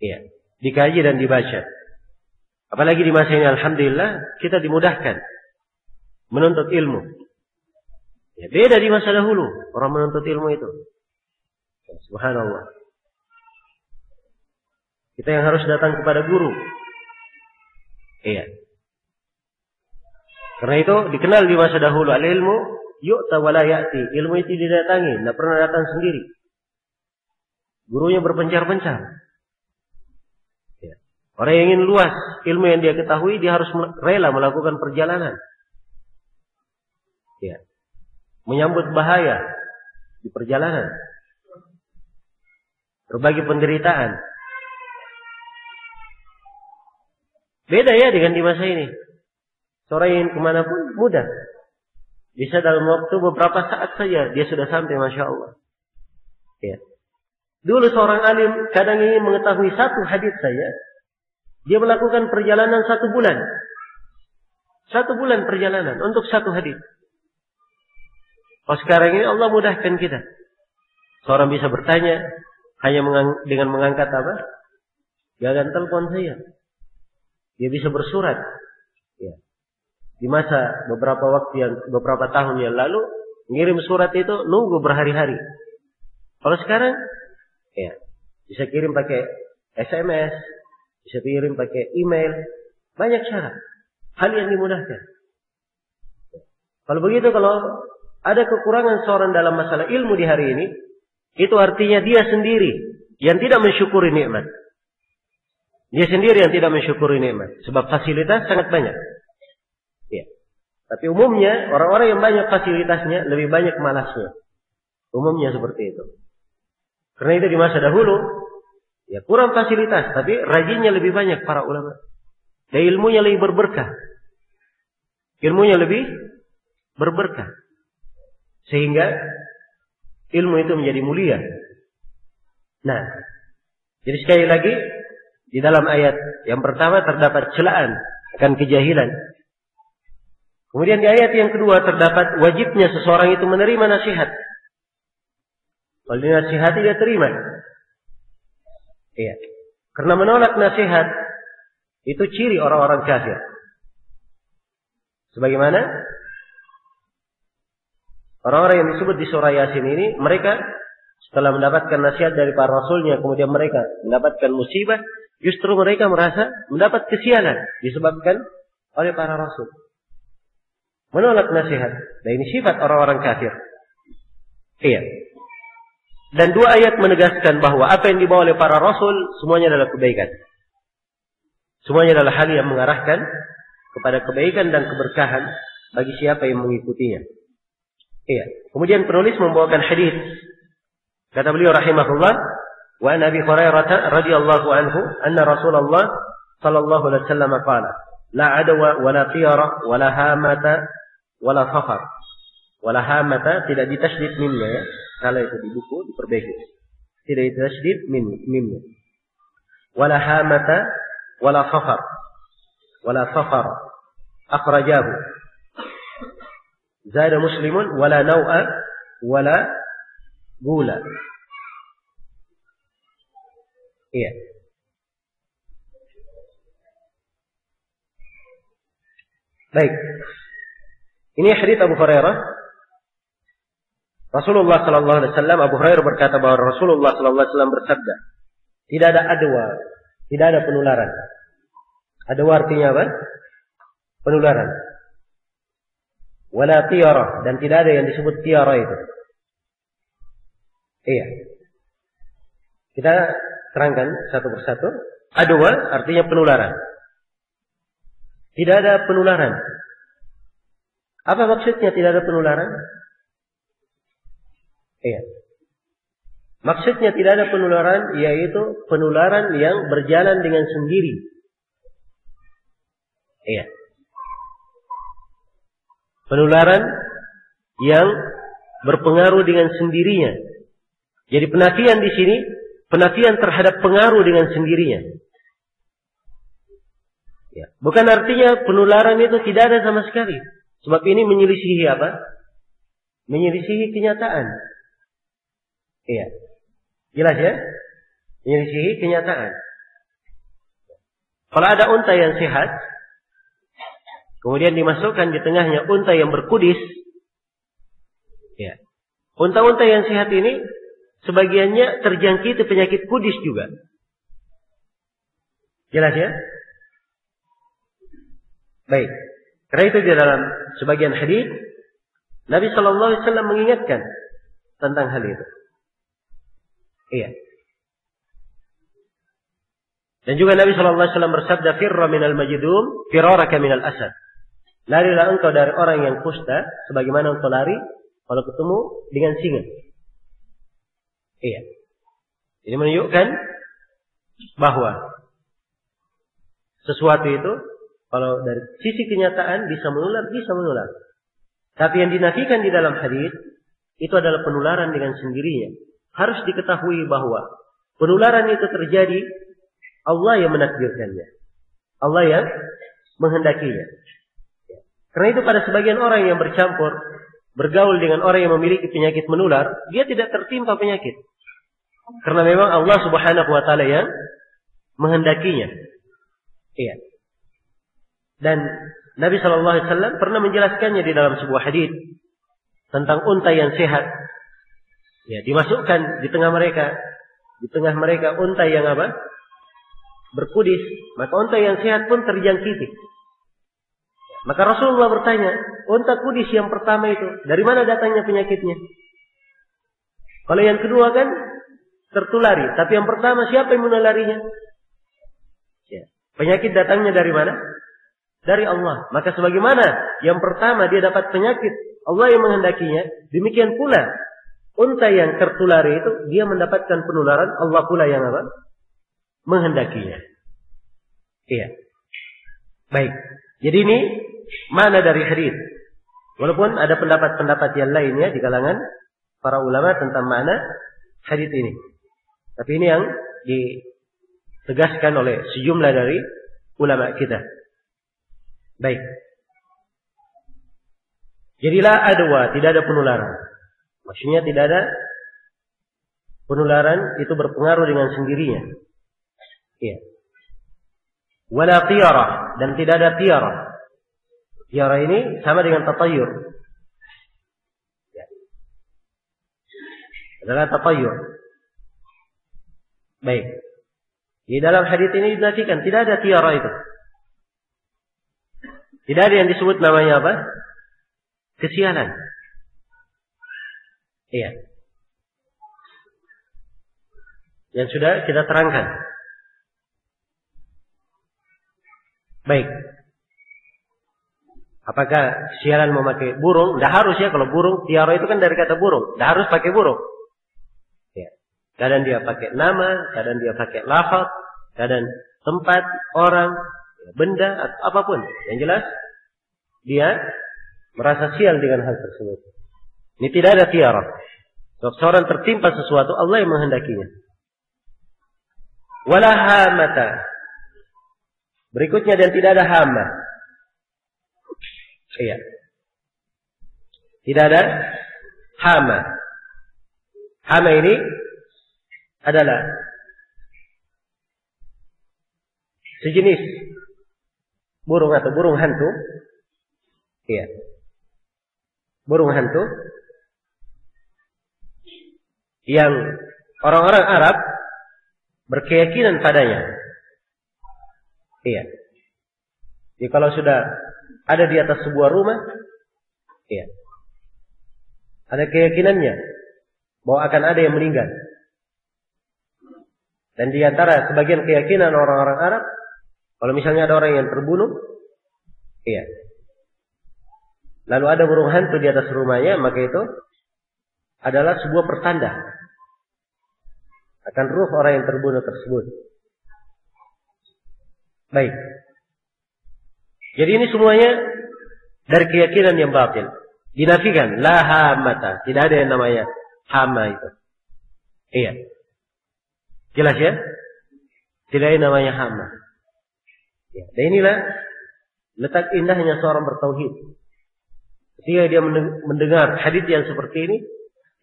Ya. Dikaji dan dibaca. Apalagi di masa ini, alhamdulillah, kita dimudahkan menuntut ilmu. Ya, beda di masa dahulu orang menuntut ilmu itu. Subhanallah. Kita yang harus datang kepada guru. Iya. Karena itu dikenal di masa dahulu, al-ilmu yu'ta wa la ya'ti. Ilmu itu didatangi, tidak pernah datang sendiri. Gurunya berpencar-pencar. Ya. Orang yang ingin luas ilmu yang dia ketahui, dia harus rela melakukan perjalanan. Ya. Menyambut bahaya di perjalanan. Berbagai penderitaan. Beda ya dengan di masa ini. Seorang yang kemanapun mudah. Bisa dalam waktu beberapa saat saja dia sudah sampai, Masya Allah. Ya. Dulu seorang alim kadang ingin mengetahui satu hadis saja, dia melakukan perjalanan 1 bulan. 1 bulan perjalanan untuk satu hadis. Oh, sekarang ini Allah mudahkan kita. Seorang bisa bertanya hanya dengan mengangkat apa? Gagan telepon saya. Dia bisa bersurat. Ya. Di masa beberapa tahun yang lalu, ngirim surat itu nunggu berhari-hari. Kalau sekarang, ya, bisa kirim pakai SMS, bisa kirim pakai email, banyak cara. Hal yang dimudahkan. Kalau begitu, kalau ada kekurangan seorang dalam masalah ilmu di hari ini, itu artinya dia sendiri yang tidak mensyukuri nikmat. Dia sendiri yang tidak mensyukuri nikmat. Sebab fasilitas sangat banyak. Ya. Tapi umumnya orang-orang yang banyak fasilitasnya lebih banyak malasnya. Umumnya seperti itu. Karena itu di masa dahulu ya kurang fasilitas, tapi rajinnya lebih banyak para ulama. Dan ilmunya lebih berberkah. Ilmunya lebih berberkah. Sehingga ilmu itu menjadi mulia. Nah, Jadi sekali lagi, di dalam ayat yang pertama terdapat celaan akan kejahilan. Kemudian di ayat yang kedua terdapat wajibnya seseorang itu menerima nasihat. Kalau dinasihati dia terima. Iya. Karena menolak nasihat itu ciri orang-orang kafir. Sebagaimana orang-orang yang disebut di surah Yasin ini, mereka setelah mendapatkan nasihat dari para rasulnya, kemudian mereka mendapatkan musibah, justru mereka merasa mendapat kesialan disebabkan oleh para rasul. Menolak nasihat. Dan ini sifat orang-orang kafir. Iya. Dan dua ayat menegaskan bahwa apa yang dibawa oleh para rasul semuanya adalah kebaikan. Semuanya adalah hal yang mengarahkan kepada kebaikan dan keberkahan bagi siapa yang mengikutinya. Iya. Kemudian penulis membawakan hadis. Kata beliau rahimahullah, wa an Abi Hurairah radhiyallahu anhu anna Rasulullah sallallahu alaihi wasallam qala, la adwa wa la tiyara wa la hamata wa la safar. Wa la hamata tidak ditasydid mimnya ya. Kalau itu di buku diperbaiki. Tidak ditasydid mimnya. Wa la hamata wa la safar. Wa la safar. Akhrajahu. Zada Muslimun wala naw'a wala gula. Iya. Baik. Ini hadits Abu Hurairah. Rasulullah sallallahu alaihi wasallam, Abu Hurairah berkata bahwa Rasulullah sallallahu alaihi wasallam bersabda, tidak ada adwa, tidak ada penularan. Adwa artinya apa? Penularan. Wala tiyara, dan tidak ada yang disebut tiyara itu. Iya. Kita terangkan satu persatu. Adwa artinya penularan. Tidak ada penularan. Apa maksudnya tidak ada penularan? Iya. Maksudnya tidak ada penularan, yaitu penularan yang berjalan dengan sendiri. Iya. Penularan yang berpengaruh dengan sendirinya. Jadi penafian di sini, penafian terhadap pengaruh dengan sendirinya. Ya. Bukan artinya penularan itu tidak ada sama sekali. Sebab ini menyelisihi apa? Menyelisihi kenyataan. Iya. Jelas ya? Menyelisihi kenyataan. Kalau ada unta yang sehat, kemudian dimasukkan di tengahnya unta yang berkudis. Ya. Unta-unta yang sehat ini sebagiannya terjangkiti penyakit kudis juga. Jelas ya? Baik. Karena itu di dalam sebagian hadis Nabi sallallahu alaihi wasallam mengingatkan tentang hal itu. Iya. Dan juga Nabi sallallahu alaihi wasallam bersabda, "Firra minal majdum, firaraka minal asad." Larilah engkau dari orang yang kusta sebagaimana engkau lari kalau ketemu dengan singa. Iya. Ini menunjukkan bahwa sesuatu itu kalau dari sisi kenyataan bisa menular. Tapi yang dinafikan di dalam hadis itu adalah penularan dengan sendirinya. Harus diketahui bahwa penularan itu terjadi Allah yang menakdirkannya. Allah yang menghendakinya. Karena itu pada sebagian orang yang bergaul dengan orang yang memiliki penyakit menular, dia tidak tertimpa penyakit. Karena memang Allah Subhanahu wa taala yang menghendakinya. Iya. Dan Nabi sallallahu alaihi wasallam pernah menjelaskannya di dalam sebuah hadis tentang unta yang sehat. Ya, dimasukkan di tengah mereka unta yang apa? Berkudis, maka unta yang sehat pun terjangkiti. Maka Rasulullah bertanya, unta kudis yang pertama itu, dari mana datangnya penyakitnya? Kalau yang kedua kan tertulari, tapi yang pertama siapa yang menularinya? Ya. Penyakit datangnya dari mana? Dari Allah. Maka sebagaimana yang pertama dia dapat penyakit, Allah yang menghendakinya, demikian pula unta yang tertulari itu dia mendapatkan penularan, Allah pula yang apa? Menghendakinya. Iya. Baik. Jadi ini makna dari hadis. Walaupun ada pendapat-pendapat yang lainnya di kalangan para ulama tentang makna hadis ini. Tapi ini yang tegaskan oleh sejumlah dari ulama kita. Baik. Jadilah adwa, tidak ada penularan. Maksudnya tidak ada penularan itu berpengaruh dengan sendirinya. Iya. Wala tiyarah, dan tidak ada tiyarah. Tiyarah ini sama dengan tatayur. Ya. Adalah tatayur. Baik. Di dalam hadis ini dinafikan tidak ada tiyarah itu. Tidak ada yang disebut namanya apa? Kesialan. Iya. Yang sudah kita terangkan. Baik. Apakah kesialan memakai burung? Tidak harus ya, kalau burung, tiara itu kan dari kata burung. Tidak harus pakai burung. Ya. Kadang dia pakai nama, kadang dia pakai lafaz, kadang tempat, orang, benda, atau apapun. Yang jelas, dia merasa sial dengan hal tersebut. Ini tidak ada tiara. Kalau seorang tertimpa sesuatu, Allah yang menghendakinya. Wala hamata. Berikutnya, dan tidak ada hama. Iya. Tidak ada hama. Hama ini adalah sejenis burung atau burung hantu. Iya. Burung hantu yang orang-orang Arab berkeyakinan padanya. Iya. Jadi kalau sudah ada di atas sebuah rumah, iya, ada keyakinannya bahwa akan ada yang meninggal. Dan di antara sebagian keyakinan orang-orang Arab, kalau misalnya ada orang yang terbunuh, iya, lalu ada burung hantu di atas rumahnya, maka itu adalah sebuah pertanda akan ruh orang yang terbunuh tersebut. Baik. Jadi ini semuanya dari keyakinan yang batil. Dinafikan. La hamata. Tidak ada yang namanya hama itu. Iya. Jelas ya? Tidak ada yang namanya hama. Ya. Dan inilah letak indahnya seorang bertauhid. Ketika dia mendengar hadits yang seperti ini,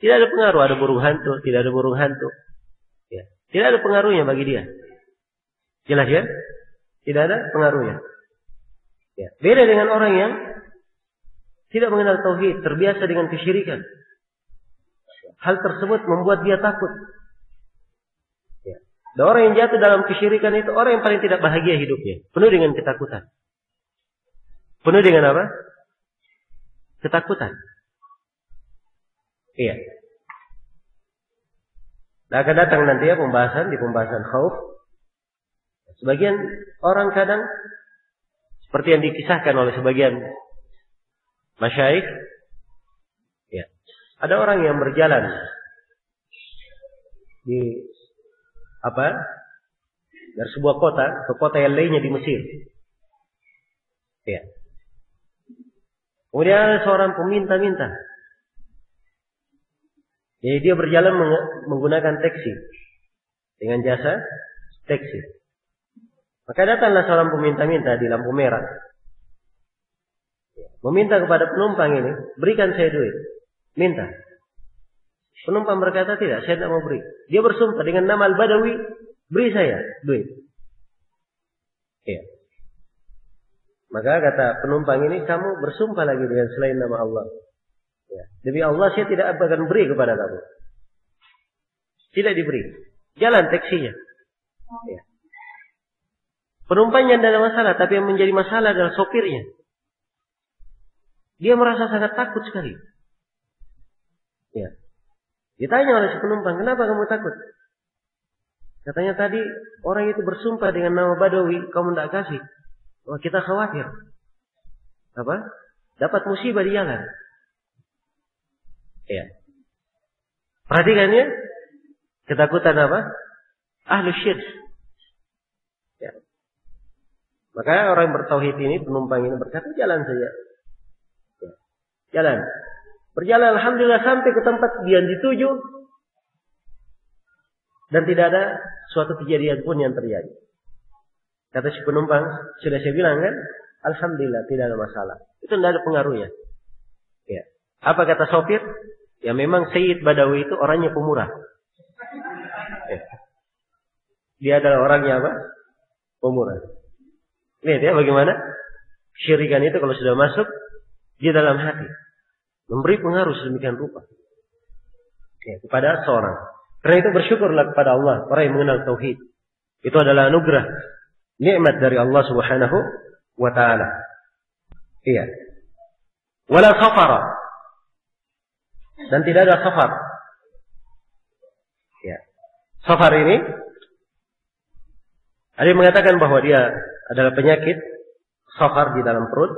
tidak ada pengaruh. Ada burung hantu, tidak ada burung hantu. Ya. Tidak ada pengaruhnya bagi dia. Jelas ya? Tidak ada pengaruhnya. Ya. Beda dengan orang yang tidak mengenal tauhid, terbiasa dengan kesyirikan. Hal tersebut membuat dia takut. Ya. Dan orang yang jatuh dalam kesyirikan itu orang yang paling tidak bahagia hidupnya, penuh dengan ketakutan. Penuh dengan apa? Ketakutan. Iya. Dan akan datang nanti ya di pembahasan khauf. Sebagian orang kadang seperti yang dikisahkan oleh sebagian masyaikh, ya, ada orang yang berjalan di dari sebuah kota ke kota yang lainnya di Mesir. Ya. Kemudian ada seorang peminta-minta. Jadi dia berjalan menggunakan taksi dengan jasa taksi. Maka datanglah seorang peminta-minta di lampu merah. Meminta kepada penumpang ini, berikan saya duit. Minta. Penumpang berkata, tidak, saya tidak mau beri. Dia bersumpah dengan nama Al-Badawi, beri saya duit. Ya. Maka kata penumpang ini, kamu bersumpah lagi dengan selain nama Allah. Ya. Demi Allah, saya tidak akan beri kepada kamu. Tidak diberi. Jalan taksinya. Ya. Penumpangnya tidak ada masalah, tapi yang menjadi masalah adalah sopirnya. Dia merasa sangat takut sekali. Ya. Ditanya oleh si penumpang, kenapa kamu takut? Katanya tadi orang itu bersumpah dengan nama Badawi, kamu tidak kasih. Wah, kita khawatir. Apa? Dapat musibah di jalan. Ya. Perhatikan ya. Ketakutan apa? Ahlus syirk. Ya. Maka orang yang bertauhid ini, penumpang ini berkata, jalan saja. Ya. Jalan. Berjalan, alhamdulillah sampai ke tempat dia dituju. dan tidak ada suatu kejadian pun yang terjadi. Kata si penumpang, sudah saya bilang kan, alhamdulillah tidak ada masalah. Itu tidak ada pengaruhnya. Ya. Apa kata sopir? Ya memang Sayyid Badawi itu orangnya pemurah. Ya. Dia adalah orangnya apa? Pemurah. Lihat ya bagaimana syirikan itu kalau sudah masuk di dalam hati, memberi pengaruh sedemikian rupa ya, kepada seorang. Karena itu bersyukurlah kepada Allah, orang yang mengenal tauhid. Itu adalah anugerah, nikmat dari Allah Subhanahu wa taala. Iya. Wala safara. Dan tidak ada safar. Ya. Safar ini ada yang mengatakan bahwa dia adalah penyakit safar di dalam perut.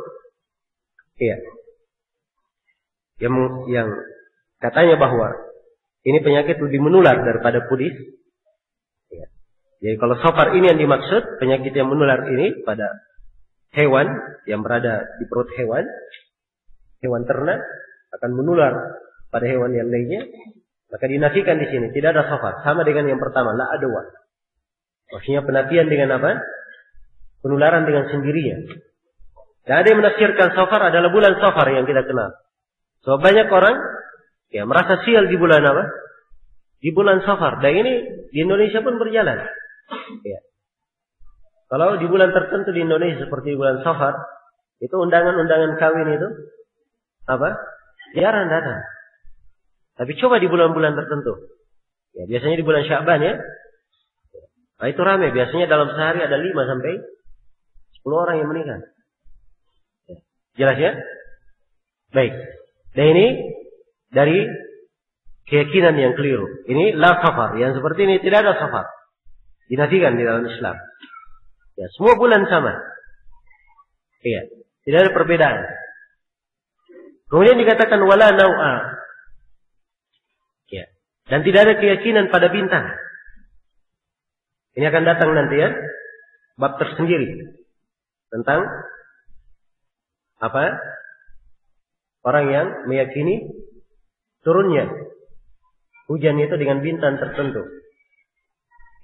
Iya. Yang katanya bahwa ini penyakit lebih menular daripada pudis. Ya. Jadi kalau safar ini yang dimaksud, penyakit yang menular ini pada hewan yang berada di perut hewan ternak akan menular pada hewan yang lainnya, maka dinafikan di sini tidak ada safar. Sama dengan yang pertama, la adwa. Maksudnya penafian dengan apa? Penularan dengan sendirinya. Dan ada yang menafsirkan safar adalah bulan safar yang kita kenal. So banyak orang ya merasa sial di bulan apa? Di bulan safar. Dan ini di Indonesia pun berjalan. Ya. Kalau di bulan tertentu di Indonesia seperti bulan safar, itu undangan-undangan kawin itu apa? Jarang datang. Tapi coba di bulan-bulan tertentu. Ya, biasanya di bulan Sya'ban ya. Nah, itu ramai. Biasanya dalam sehari ada 5 sampai 10 orang yang menikah. Ya. Jelas ya? Baik. Dan ini dari keyakinan yang keliru. Ini la safar. Yang seperti ini tidak ada safar. Dinafikan di dalam Islam. Ya, semua bulan sama. Iya. Tidak ada perbedaan. Kemudian dikatakan wala nau'a. Ya. Dan tidak ada keyakinan pada bintang. Ini akan datang nanti ya. Bab tersendiri. Tentang apa? Orang yang meyakini turunnya hujan itu dengan bintang tertentu.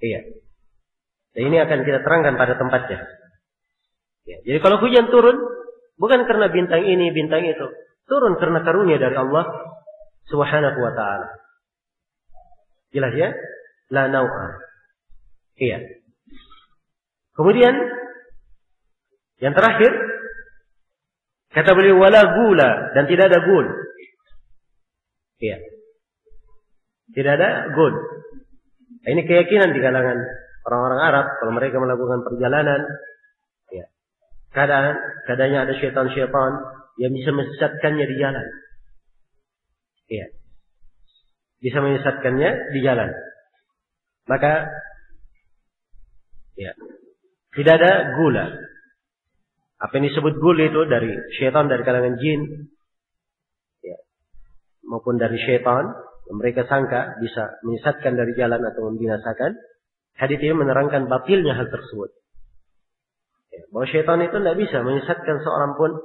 Iya. Dan ini akan kita terangkan pada tempatnya. Ya. Jadi kalau hujan turun, bukan karena bintang ini, bintang itu. Turun karena karunia dari Allah Subhanahu wa ta'ala. Jelas ya? La nau'a. Iya. Kemudian yang terakhir kata beliau wala gula, dan tidak ada gul. Iya. Tidak ada gul. Ini keyakinan di kalangan orang-orang Arab kalau mereka melakukan perjalanan, ya. Kadang-kadangnya ada syaitan-syaitan yang bisa menyesatkannya di jalan. Iya. Bisa menyesatkannya di jalan. Maka ya, tidak ada gula. Apa yang disebut gula itu dari syaitan, dari kalangan jin, ya, maupun dari syaitan yang mereka sangka bisa menyesatkan dari jalan atau membinasakan. Hadits ini menerangkan batilnya hal tersebut. Ya, bahwa syaitan itu tidak bisa menyesatkan seorang pun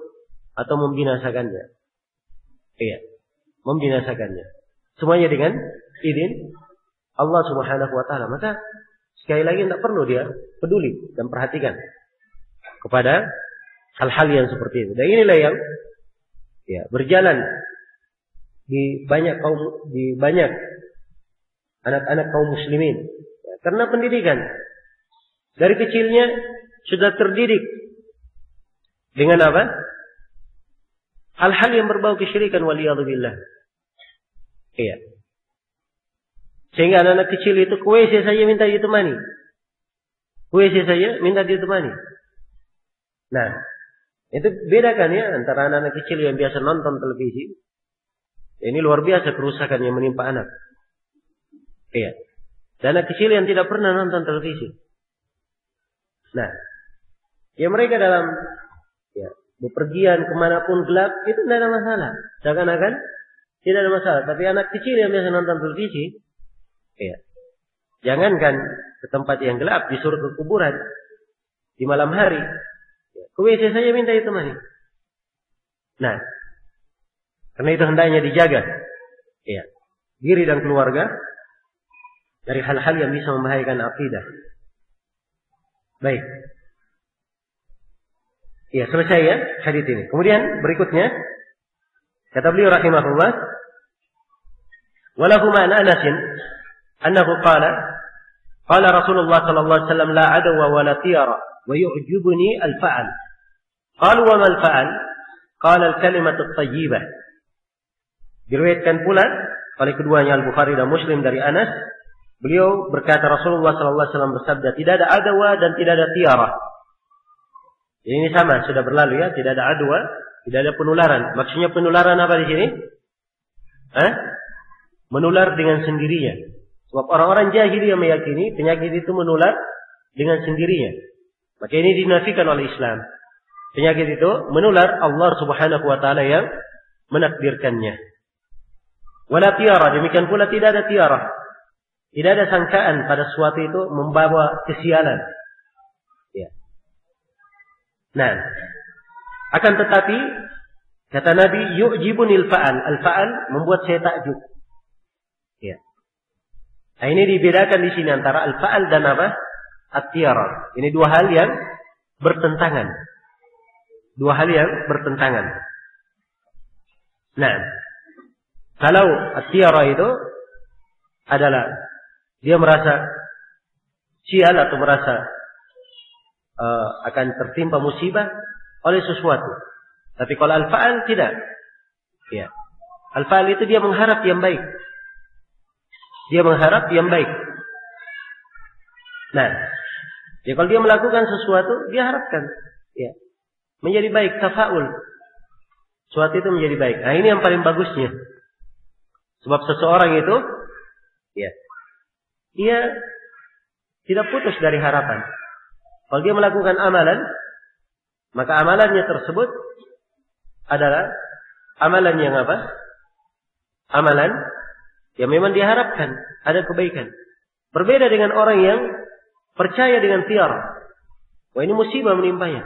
atau membinasakannya. Iya, membinasakannya. Semuanya dengan izin Allah Subhanahu wa ta'ala. Maka sekali lagi tidak perlu dia peduli dan perhatikan kepada hal-hal yang seperti itu. Dan inilah yang ya, berjalan di banyak anak-anak kaum muslimin. Ya, karena pendidikan dari kecilnya sudah terdidik dengan apa? Hal-hal yang berbau kesyirikan, waliyadzubillah. Iya. Sehingga anak-anak kecil itu ke WC saja minta ditemani. WC saja minta ditemani. Nah, itu bedakan ya antara anak-anak kecil yang biasa nonton televisi. Ini luar biasa kerusakan yang menimpa anak. Iya. Dan anak kecil yang tidak pernah nonton televisi. Nah, ya mereka dalam ya, bepergian kemanapun gelap itu tidak ada masalah. Seakan-akan tidak ada masalah. Tapi anak kecil yang biasa nonton televisi, ya, jangankan ke tempat yang gelap, disuruh ke kuburan di malam hari, ya, ke WC saja minta ditemani. Nah, karena itu hendaknya dijaga, ya, diri dan keluarga dari hal-hal yang bisa membahayakan akidah. Baik. Ya, selesai ya hadits ini. Kemudian berikutnya kata beliau rahimahullah, walahu ma'an Anas annahu qala Rasulullah sallallahu alaihi wasallam la adwa wa la tiyara wa yu'jibuni al-fa'al. Qalu wa ma al-fa'al? Qala al-kalimatu at-tayyibah. Diriwayatkan pula oleh keduanya Al-Bukhari dan Muslim dari Anas, beliau berkata Rasulullah sallallahu alaihi wasallam bersabda, tidak ada adwa dan tidak ada tiara. Ini sama, sudah berlalu ya, tidak ada adwa, tidak ada penularan. Maksudnya penularan apa di sini? Menular dengan sendirinya. Sebab orang-orang jahiliyah meyakini penyakit itu menular dengan sendirinya. Maka ini dinafikan oleh Islam. Penyakit itu menular, Allah Subhanahu wa taala yang menakdirkannya. Wala tiara, demikian pula tidak ada tiara. Tidak ada sangkaan pada sesuatu itu membawa kesialan. Ya. Nah, akan tetapi kata Nabi, yu'jibunil fa'al. Al-fa'al membuat saya takjub. Ya. Nah, ini dibedakan di sini antara al-fa'al dan apa? At-tiara. Ini dua hal yang bertentangan. Dua hal yang bertentangan. Nah, kalau at-tiara itu adalah dia merasa sial atau merasa akan tertimpa musibah oleh sesuatu. Tapi kalau al-fa'al tidak. Ya. Al-fa'al itu dia mengharap yang baik. Dia mengharap yang baik. Nah, ya kalau dia melakukan sesuatu, dia harapkan ya menjadi baik, tafaul. Sesuatu itu menjadi baik. Nah, ini yang paling bagusnya. Sebab seseorang itu ya dia tidak putus dari harapan. Kalau dia melakukan amalan, maka amalannya tersebut adalah amalan yang apa? Amalan yang memang diharapkan ada kebaikan. Berbeda dengan orang yang percaya dengan tiara. Wah, ini musibah menimpanya.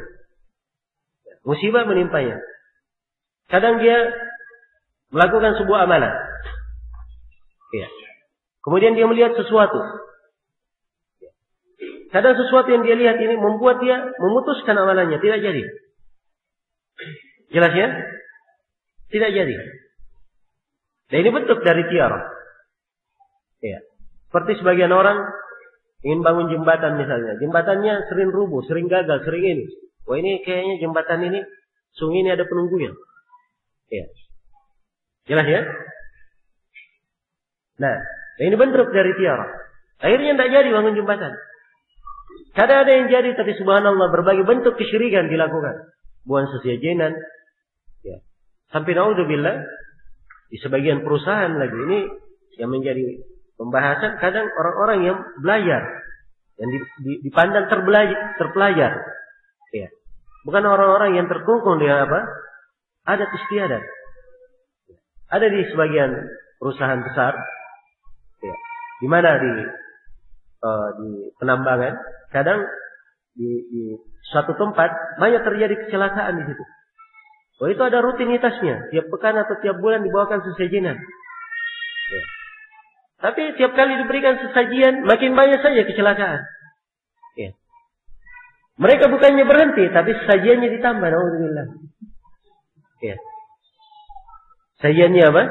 Musibah menimpanya. Kadang dia melakukan sebuah amalan. Ya. Kemudian dia melihat sesuatu. Kadang sesuatu yang dia lihat ini membuat dia memutuskan amalannya, tidak jadi. Jelas ya? Tidak jadi. Dan ini bentuk dari tiara. Ya. Seperti sebagian orang ingin bangun jembatan misalnya. Jembatannya sering rubuh, sering gagal, sering ini. Wah, ini kayaknya jembatan ini, sungai ini ada penunggunya. Ya. Jelas ya? Nah, ini bentuk dari tiara. Akhirnya tidak jadi bangun jembatan. Kadang ada yang jadi, tapi subhanallah berbagai bentuk kesyirikan dilakukan. Buang sesajenan. Ya. Sampai naudzubillah di sebagian perusahaan lagi ini yang menjadi pembahasan kadang orang-orang yang belajar, yang dipandang terpelajar. Ya. Bukan orang-orang yang terkungkung dengan apa? Adat istiadat. Ada di sebagian perusahaan besar, ya, di mana di penambangan, kadang di suatu tempat banyak terjadi kecelakaan di situ. Oh, itu ada rutinitasnya, tiap pekan atau tiap bulan dibawakan sesajian. Ya. Tapi tiap kali diberikan sesajian, makin banyak saja kecelakaan. Ya. Mereka bukannya berhenti, tapi sesajiannya ditambah. Alhamdulillah. Ya. Sajiannya apa?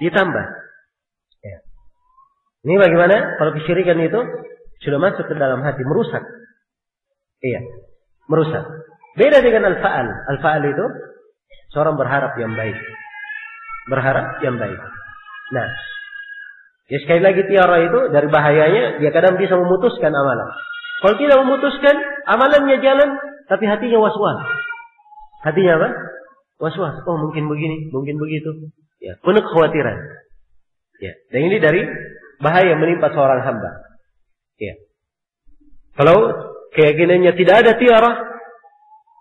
Ditambah. Ya. Ini bagaimana? Kalau kesyirikan itu sudah masuk ke dalam hati, merusak. Iya, merusak. Beda dengan al-fa'al. Al-fa'al itu seorang berharap yang baik. Berharap yang baik. Nah, ya sekali lagi tiara itu dari bahayanya dia kadang bisa memutuskan amalan. Kalau tidak memutuskan, amalannya jalan, tapi hatinya was-was. Hatinya apa? Was-was. Oh, mungkin begini, mungkin begitu. Ya, penuh kekhawatiran. Ya, dan ini dari bahaya menimpa seorang hamba. Ya. Kalau keyakinannya tidak ada tiara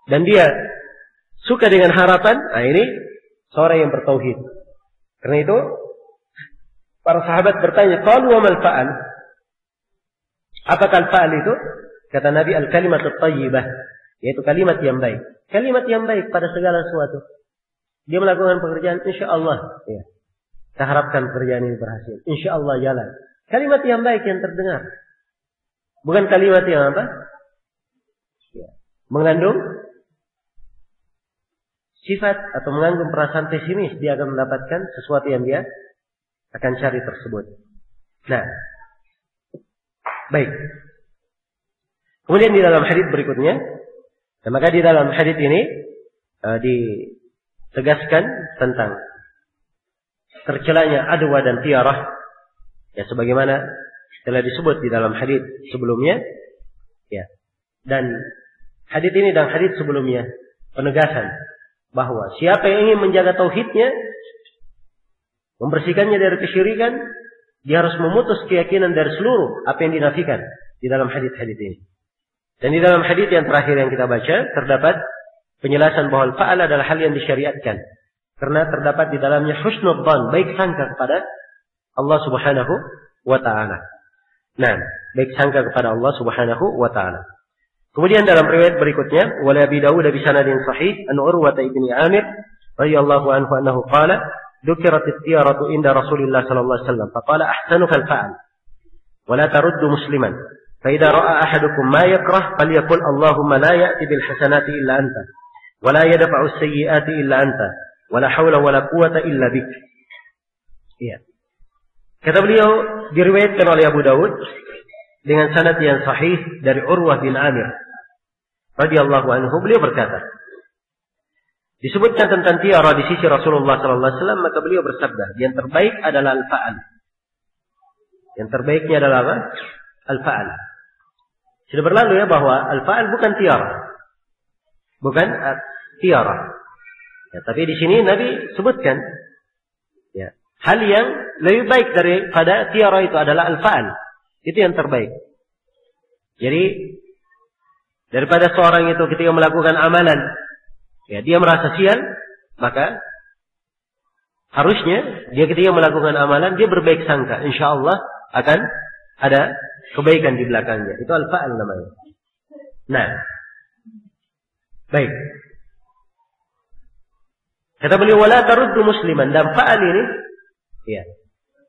dan dia suka dengan harapan, nah ini seorang yang bertauhid. Karena itu para sahabat bertanya, qalu wa mal fa'al? Apakah al-fa'al itu? Kata Nabi, al-kalimat at-tayyibah, yaitu kalimat yang baik. Kalimat yang baik pada segala sesuatu. Dia melakukan pekerjaan, insyaallah, ya. Kita harapkan pekerjaan ini berhasil. Insyaallah jalan. Kalimat yang baik yang terdengar. Bukan kalimat yang apa? Mengandung sifat atau mengandung perasaan pesimis. Dia akan mendapatkan sesuatu yang dia akan cari tersebut. Nah, baik. Kemudian di dalam hadits berikutnya, maka di dalam hadits ini ditegaskan tentang tercelanya adwa dan tiarah, ya sebagaimana telah disebut di dalam hadits sebelumnya, ya. Dan hadits ini dan hadits sebelumnya penegasan bahwa siapa yang ingin menjaga tauhidnya, membersihkannya dari kesyirikan, dia harus memutus keyakinan dari seluruh apa yang dinafikan di dalam hadits-hadits ini. Dan di dalam hadits yang terakhir yang kita baca terdapat penjelasan bahwa al-fa'al adalah hal yang disyariatkan karena terdapat di dalamnya husnul dzan, baik sangka kepada Allah Subhanahu wa taala. Nah, baik sangka kepada Allah Subhanahu wa taala. Kemudian dalam riwayat berikutnya, wa Abi Dawud bi sanadin sahih an Urwah ibn Amir radhiyallahu anhu annahu qala dukirat at-tiyaratu inda Rasulillah sallallahu alaihi wasallam faqala ahsanuka al-fa'al wa la taruddu musliman fa idza ra'a ahadukum ma yakrah falyaqul Allahumma la ya'ti bil hasanati illa anta wa la yadfa'u as-sayyi'ati illa anta wa la hawla wa la quwwata illa bik. Iya. Kata beliau diriwayatkan oleh Abu Dawud dengan sanad yang sahih dari Urwah bin Amir radhiyallahu anhu, beliau berkata, disebutkan tentang tiara di sisi Rasulullah sallallahu alaihi wasallam, maka beliau bersabda, yang terbaik adalah al-fa'al. Yang terbaiknya adalah apa? Al-fa'al. Sudah berlalu ya bahwa al-fa'al bukan tiara. Bukan tiara. Ya, tapi di sini Nabi sebutkan ya, hal yang lebih baik daripada tiara itu adalah al-fa'al. Itu yang terbaik. Jadi daripada seorang itu ketika melakukan amalan, ya dia merasa sial, maka harusnya dia ketika melakukan amalan dia berbaik sangka, insyaallah akan ada kebaikan di belakangnya. Itu al-fa'al namanya. Nah, baik. Kata beliau wala taruddu musliman, dan fa'al ini ya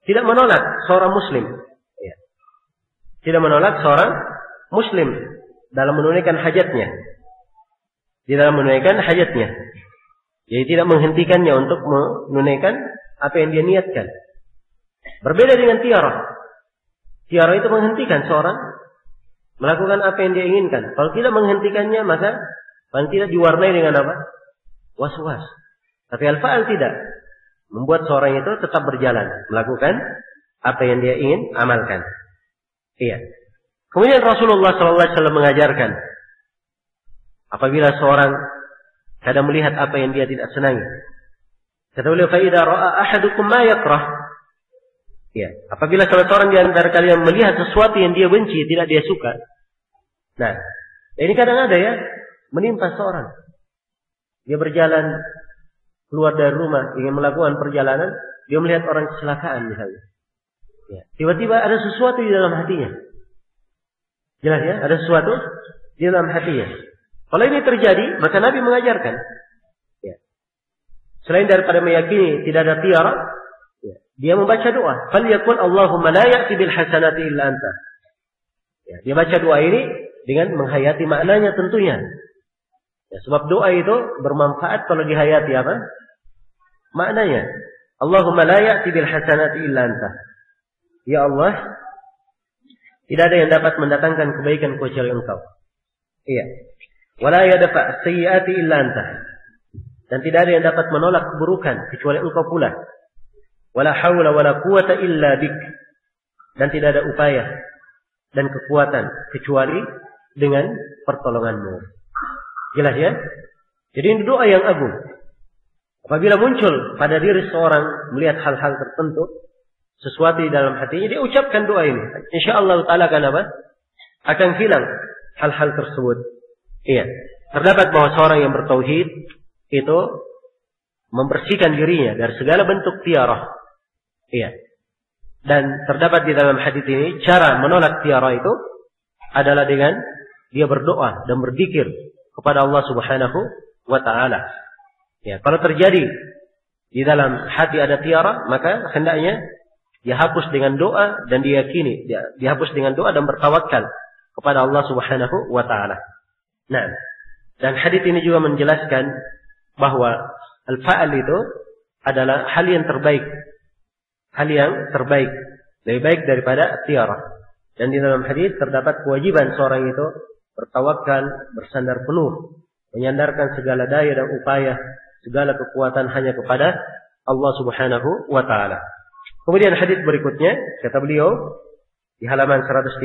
tidak menolak seorang muslim. Ya. Tidak menolak seorang muslim dalam menunaikan hajatnya. Di dalam menunaikan hajatnya. Jadi tidak menghentikannya untuk menunaikan apa yang dia niatkan. Berbeda dengan tiara. Tiara itu menghentikan seorang melakukan apa yang dia inginkan. Kalau tidak menghentikannya, maka paling tidak diwarnai dengan apa? Was-was. Tapi al-fa'al tidak. Membuat seorang itu tetap berjalan. Melakukan apa yang dia ingin amalkan. Iya. Kemudian Rasulullah SAW mengajarkan, apabila seorang kadang melihat apa yang dia tidak senangi, kata beliau, fa idza ra'a ahadukum ma yakrah. Ya, apabila salah seorang di antara kalian melihat sesuatu yang dia benci, tidak dia suka. Nah, ini kadang ada ya, menimpa seorang. Dia berjalan keluar dari rumah, ingin melakukan perjalanan, dia melihat orang kecelakaan misalnya. Ya, tiba-tiba ada sesuatu di dalam hatinya. Jelas ya, ada sesuatu di dalam hatinya. Kalau ini terjadi, maka Nabi mengajarkan. Ya. Selain daripada meyakini tidak ada tiara, ya, dia membaca doa. Falyaqul Allahumma la ya'ti bil hasanati illa anta. Ya, dia baca doa ini dengan menghayati maknanya tentunya. Ya, sebab doa itu bermanfaat kalau dihayati apa? Maknanya. Allahumma la ya'ti bil hasanati illa anta. Ya Allah, tidak ada yang dapat mendatangkan kebaikan kecuali Engkau. Iya. Wala yadfa' sayyi'ati illa anta. Dan tidak ada yang dapat menolak keburukan kecuali Engkau pula. Wala haula wala quwwata illa bik. Dan tidak ada upaya dan kekuatan kecuali dengan pertolongan-Mu. Jelas ya? Jadi ini doa yang agung. Apabila muncul pada diri seorang melihat hal-hal tertentu, sesuatu di dalam hatinya, dia ucapkan doa ini. InsyaAllah ta'ala akan apa? Akan hilang hal-hal tersebut. Iya. Terdapat bahwa seorang yang bertauhid itu membersihkan dirinya dari segala bentuk tiarah. Iya. Dan terdapat di dalam hadis ini cara menolak tiarah itu adalah dengan dia berdoa dan berzikir kepada Allah Subhanahu wa taala. Ya, kalau terjadi di dalam hati ada tiara, maka hendaknya dia hapus dengan doa dan diyakini, dia hapus dengan doa dan bertawakal kepada Allah Subhanahu wa taala. Nah, dan hadits ini juga menjelaskan bahwa al-fa'al itu adalah hal yang terbaik. Hal yang terbaik, lebih baik daripada tiara. Dan di dalam hadits terdapat kewajiban seorang itu bertawakal, bersandar penuh, menyandarkan segala daya dan upaya, segala kekuatan hanya kepada Allah Subhanahu wa taala. Kemudian hadits berikutnya kata beliau di halaman 139,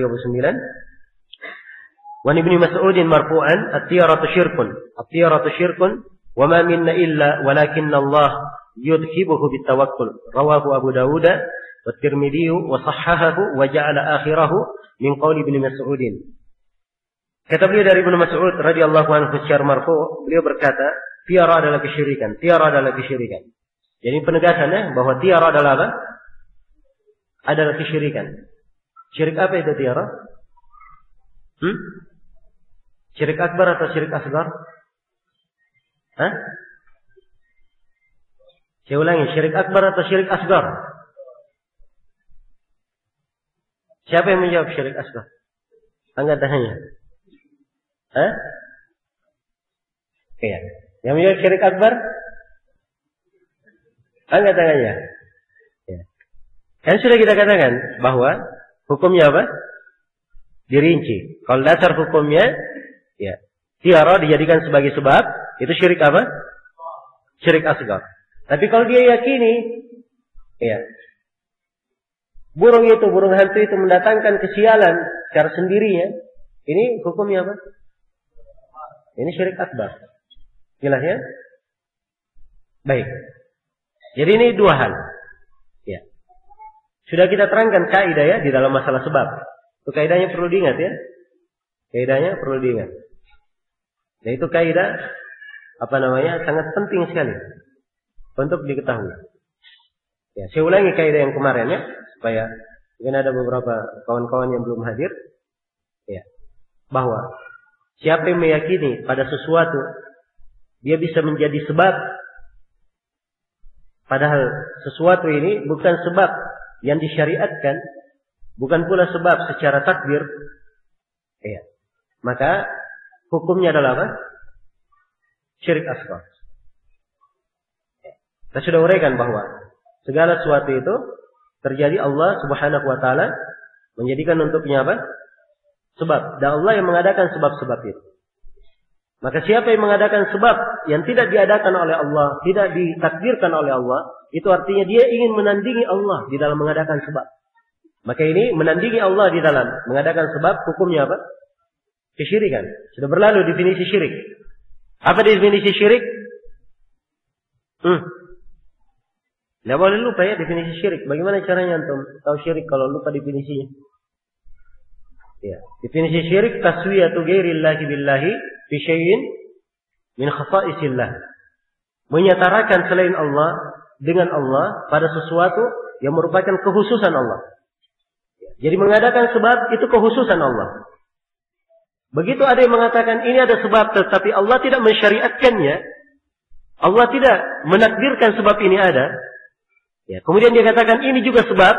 wa Ibnu Mas'udin marfu'an at-tiyaratu syirkun, at-tiyaratu syirkun wa ma minna illa walakinna Allah yudhibuhu bitawakkul. Rawahu Abu Dawud wa Tirmidzi wa sahhahahu wa ja'ala akhirahu min qauli Ibnu Mas'udin. Kata beliau dari Ibnu Mas'ud radhiyallahu anhu secara marfu', beliau berkata, tiara adalah kesyirikan, tiara adalah kesyirikan. Jadi penegasannya bahwa tiara adalah apa? Adalah kesyirikan. Syirik apa itu tiara? Syirik akbar atau syirik asgar? Hah? Saya ulangi, syirik akbar atau syirik asgar? Siapa yang menjawab syirik asgar? Angkat tangannya. Hah? Iya. Yang menjawab syirik akbar? Angkat tangannya. Ya. Kan sudah kita katakan bahwa hukumnya apa? Dirinci. Kalau dasar hukumnya, ya, tiara dijadikan sebagai sebab, itu syirik apa? Syirik asgar. Tapi kalau dia yakini, ya, burung hantu itu mendatangkan kesialan secara sendirinya, ini hukumnya apa? Ini syirik akbar. Jelas ya? Baik. Jadi ini dua hal. Ya. Sudah kita terangkan kaidah ya di dalam masalah sebab. Itu kaidahnya perlu diingat ya. Kaidahnya perlu diingat. Dan itu kaidah sangat penting sekali untuk diketahui. Ya, saya ulangi kaidah yang kemarin ya, supaya mungkin ada beberapa kawan-kawan yang belum hadir. Ya. Bahwa siapa yang meyakini pada sesuatu dia bisa menjadi sebab, padahal sesuatu ini bukan sebab yang disyariatkan, bukan pula sebab secara takdir, ya, maka hukumnya adalah apa? Syirik asghar. Ya. Kita sudah uraikan bahwa segala sesuatu itu terjadi Allah Subhanahu wa taala menjadikan untuknya apa? Sebab. Dan Allah yang mengadakan sebab-sebab itu. Maka siapa yang mengadakan sebab yang tidak diadakan oleh Allah, tidak ditakdirkan oleh Allah, itu artinya dia ingin menandingi Allah di dalam mengadakan sebab. Maka ini menandingi Allah di dalam mengadakan sebab, hukumnya apa? Kesyirikan. Sudah berlalu definisi syirik. Apa definisi syirik? Tidak boleh lupa ya definisi syirik. Bagaimana caranya antum tahu syirik kalau lupa definisinya? Ya, definisi syirik taswiyatu ghairillahi billahi fi syai'in min khasa'isillah. Menyatarakan selain Allah dengan Allah pada sesuatu yang merupakan kekhususan Allah. Jadi mengadakan sebab itu kekhususan Allah. Begitu ada yang mengatakan ini ada sebab tetapi Allah tidak mensyariatkannya, Allah tidak menakdirkan sebab ini ada. Ya, kemudian dia katakan ini juga sebab,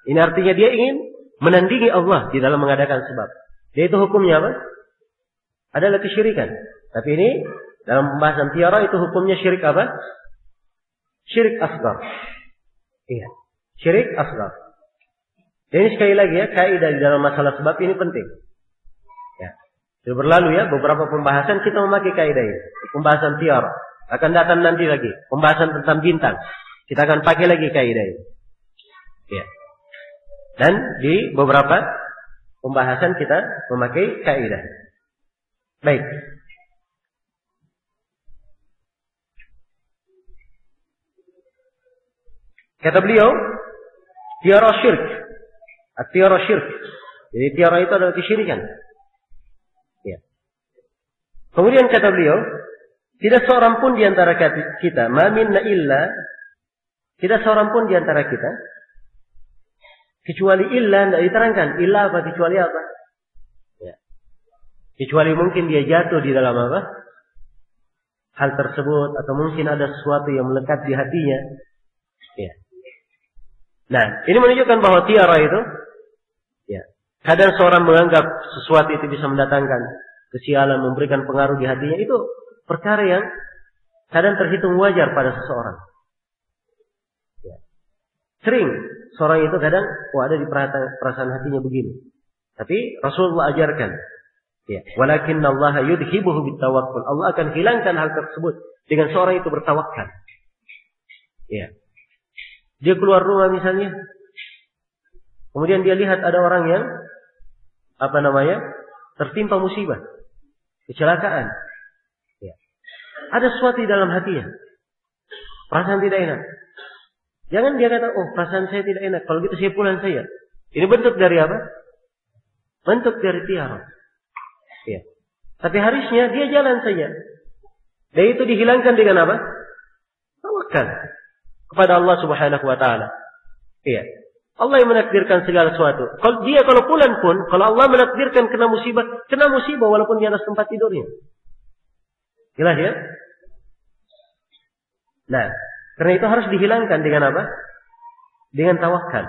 ini artinya dia ingin menandingi Allah di dalam mengadakan sebab. Dia itu hukumnya apa? Adalah kesyirikan. Tapi ini dalam pembahasan tiara itu hukumnya syirik apa? Syirik asghar. Iya, syirik asghar. Jadi sekali lagi ya, kaidah di dalam masalah sebab ini penting. Ya. Sudah berlalu ya beberapa pembahasan kita memakai kaidah ini. Pembahasan tiara. Akan datang nanti lagi pembahasan tentang bintang. Kita akan pakai lagi kaidah ini. Ya. Dan di beberapa pembahasan kita memakai kaidah. Baik. Kata beliau, tiara syirk. Tiara syirk. Jadi tiara itu adalah kesyirikan. Ya. Kemudian kata beliau, tidak seorang pun di antara kita, ma minna illa, tidak seorang pun di antara kita, kecuali illa, tidak diterangkan. Illa apa? Kecuali apa? Ya. Kecuali mungkin dia jatuh di dalam apa? Hal tersebut. Atau mungkin ada sesuatu yang melekat di hatinya. Ya. Nah, ini menunjukkan bahwa tiara itu, ya, kadang seorang menganggap sesuatu itu bisa mendatangkan kesialan, memberikan pengaruh di hatinya, itu perkara yang kadang terhitung wajar pada seseorang. Ya. Sering seorang itu kadang, ada di perasaan hatinya begini. Tapi Rasulullah ajarkan, ya, walakinnallaha yudhibuhu bittawakkul. Allah akan hilangkan hal tersebut dengan seorang itu bertawakal. Ya. Dia keluar rumah misalnya, kemudian dia lihat ada orang yang tertimpa musibah, kecelakaan. Ya. Ada sesuatu di dalam hatinya, perasaan tidak enak. Jangan dia kata, perasaan saya tidak enak, kalau gitu saya pulang saja. Ini bentuk dari apa? Bentuk dari tiara. Ya. Tapi harusnya dia jalan saja. Dan itu dihilangkan dengan apa? Tawakal kepada Allah Subhanahu wa taala. Iya. Allah yang menakdirkan segala sesuatu. Kalau pulang pun, kalau Allah menakdirkan kena musibah walaupun di atas tempat tidurnya. Jelas ya? Nah, karena itu harus dihilangkan dengan apa? Dengan tawakal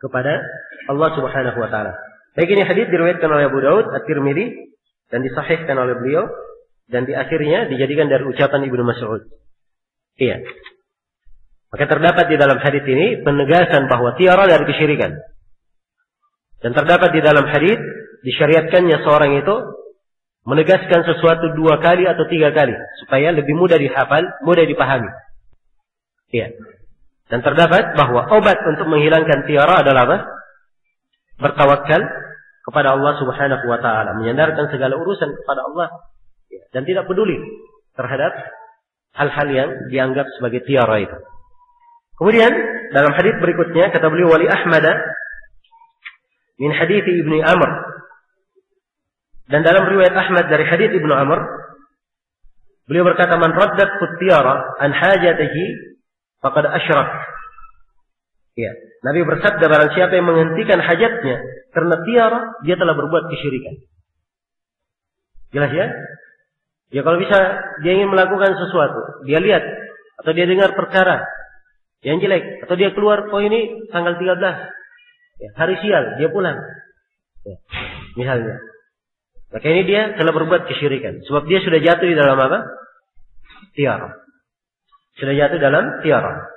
kepada Allah Subhanahu wa taala. Baik, ini hadis diriwayatkan oleh Abu Daud, At-Tirmidzi, dan disahihkan oleh beliau, dan di akhirnya dijadikan dari ucapan Ibnu Mas'ud. Iya. Maka terdapat di dalam hadis ini penegasan bahwa tiara dari kesyirikan. Dan terdapat di dalam hadis disyariatkannya seorang itu menegaskan sesuatu 2 kali atau 3 kali supaya lebih mudah dihafal, mudah dipahami. Iya. Dan terdapat bahwa obat untuk menghilangkan tiara adalah apa? Bertawakal kepada Allah Subhanahu wa taala, menyandarkan segala urusan kepada Allah, dan tidak peduli terhadap hal-hal yang dianggap sebagai tiara itu. Kemudian dalam hadis berikutnya kata beliau, wali Ahmad min hadits Ibnu Amr, dan dalam riwayat Ahmad dari hadits Ibnu Amr, beliau berkata, man raddat tiara an hajatihi faqad asyrak. Ya, Nabi bersabda, barang siapa yang menghentikan hajatnya karena tiara, dia telah berbuat kesyirikan. Jelas ya? Ya, kalau bisa dia ingin melakukan sesuatu, dia lihat atau dia dengar perkara yang jelek, atau dia keluar, ini tanggal 13, ya, hari sial, dia pulang, ya, misalnya. Maka ini dia telah berbuat kesyirikan, sebab dia sudah jatuh di dalam apa? Tiara. Sudah jatuh dalam tiara.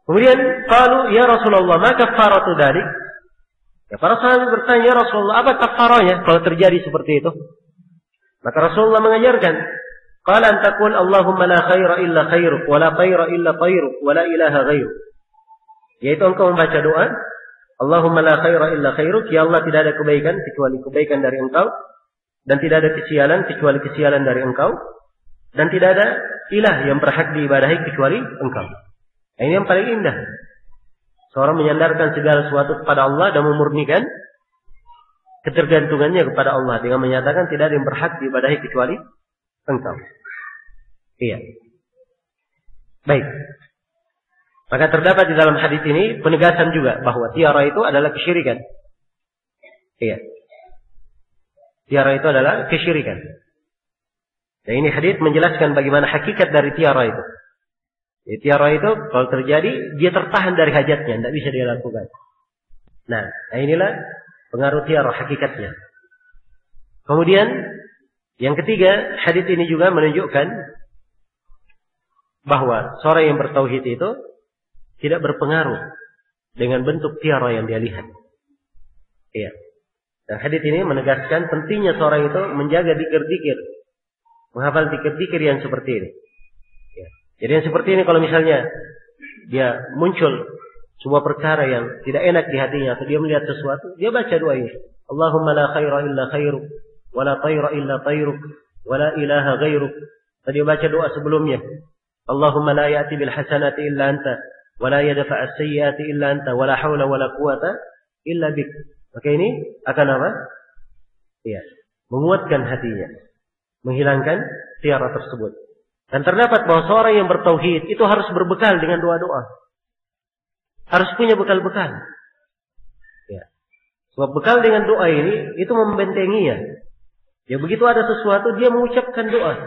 Kemudian qalu ya Rasulullah, ma kafaratu dzalik? Ya, para sahabat bertanya, ya Rasulullah, apa kafarahnya kalau terjadi seperti itu? Maka Rasulullah mengajarkan, qala an taqul Allahumma la khaira illa khairuk wa la khaira illa khairuk wa la ilaha ghairuk. Yaitu engkau membaca doa, Allahumma la khaira illa khairuk, ya Allah, tidak ada kebaikan kecuali kebaikan dari engkau, dan tidak ada kesialan kecuali kesialan dari engkau, dan tidak ada ilah yang berhak diibadahi kecuali engkau. Nah, ini yang paling indah. Seorang menyandarkan segala sesuatu kepada Allah dan memurnikan ketergantungannya kepada Allah dengan menyatakan tidak ada yang berhak diibadahi kecuali engkau. Iya. Baik. Maka terdapat di dalam hadis ini penegasan juga bahwa tiara itu adalah kesyirikan. Iya. Tiara itu adalah kesyirikan. Dan ini hadis menjelaskan bagaimana hakikat dari tiara itu. Ya, tiara itu kalau terjadi dia tertahan dari hajatnya, tidak bisa dia lakukan. Nah inilah pengaruh tiara hakikatnya. Kemudian yang ketiga, hadis ini juga menunjukkan bahwa seorang yang bertauhid itu tidak berpengaruh dengan bentuk tiara yang dia lihat. Iya. Dan hadis ini menegaskan pentingnya seorang itu menjaga dzikir-dzikir, menghafal dzikir-dzikir yang seperti ini. Jadi yang seperti ini kalau misalnya dia muncul sebuah perkara yang tidak enak di hatinya atau dia melihat sesuatu, dia baca doa ini. Allahumma la khaira illa khairuk, wa la tayra illa tayruk, wa la ilaha ghairuk. Tadi dia baca doa sebelumnya. Allahumma la ya'ti bil hasanati illa anta, wa la yadfa' as-sayyi'ati illa anta, wa la hawla wa la quwwata illa bik. Maka ini akan apa? Iya, menguatkan hatinya, menghilangkan tiara tersebut. Dan terdapat bahwa seorang yang bertauhid itu harus berbekal dengan doa-doa. Harus punya bekal-bekal. Ya. Sebab bekal dengan doa ini itu membentenginya. Ya, begitu ada sesuatu dia mengucapkan doa.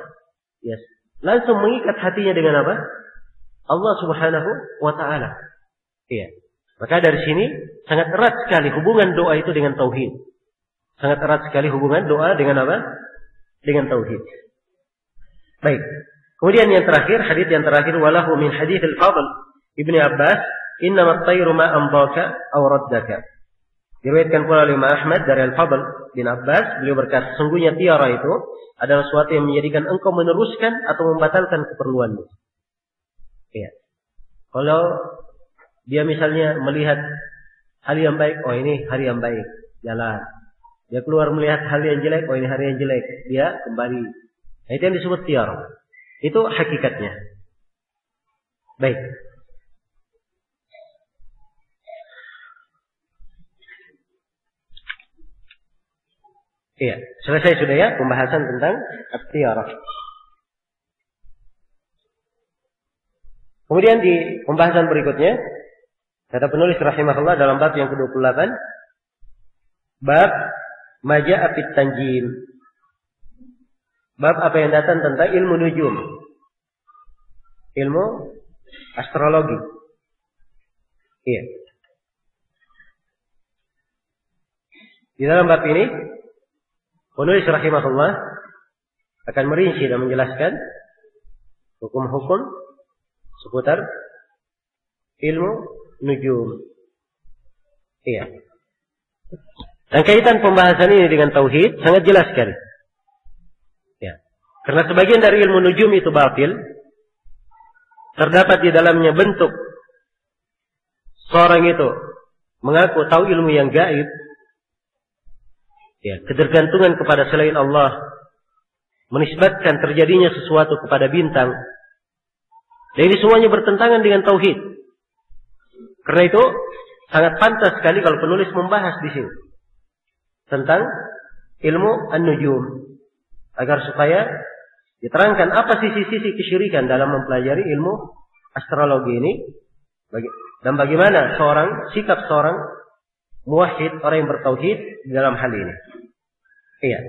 Ya. Langsung mengikat hatinya dengan apa? Allah Subhanahu wa taala. Iya. Maka dari sini sangat erat sekali hubungan doa itu dengan tauhid. Sangat erat sekali hubungan doa dengan apa? Dengan tauhid. Baik. Kemudian yang terakhir, hadis yang terakhir, walahu min hadits al-Fadl Ibnu Abbas, innama at-tayru ma amdaka aw raddaka. Diriwayatkan pula oleh Imam Ahmad dari Al-Fadl bin Abbas, beliau berkata, sungguhnya tiara itu adalah sesuatu yang menjadikan engkau meneruskan atau membatalkan keperluanmu. Iya. Kalau dia misalnya melihat hal yang baik, oh ini hari yang baik, jalan. Dia keluar melihat hal yang jelek, oh ini hari yang jelek, dia kembali. Nah, itu yang disebut tiara. Itu hakikatnya. Baik. Iya, selesai sudah ya pembahasan tentang at-tiyarah. Kemudian di pembahasan berikutnya, kata penulis rahimahullah dalam bab yang ke-28, bab maja'a fit tanjim. Bab apa yang datang tentang ilmu nujum. Ilmu astrologi. Iya. Di dalam bab ini penulis rahimahullah akan merinci dan menjelaskan hukum-hukum seputar ilmu nujum. Iya. Dan kaitan pembahasan ini dengan tauhid sangat jelas sekali. Ya. Karena sebagian dari ilmu nujum itu batil, terdapat di dalamnya bentuk seorang itu mengaku tahu ilmu yang gaib. Ya, ketergantungan kepada selain Allah, menisbatkan terjadinya sesuatu kepada bintang. Dan ini semuanya bertentangan dengan tauhid. Karena itu sangat pantas sekali kalau penulis membahas di sini tentang ilmu an-nujum, agar supaya diterangkan apa sisi-sisi kesyirikan dalam mempelajari ilmu astrologi ini, dan bagaimana sikap seorang muwahhid, orang yang bertauhid di dalam hal ini. Iya.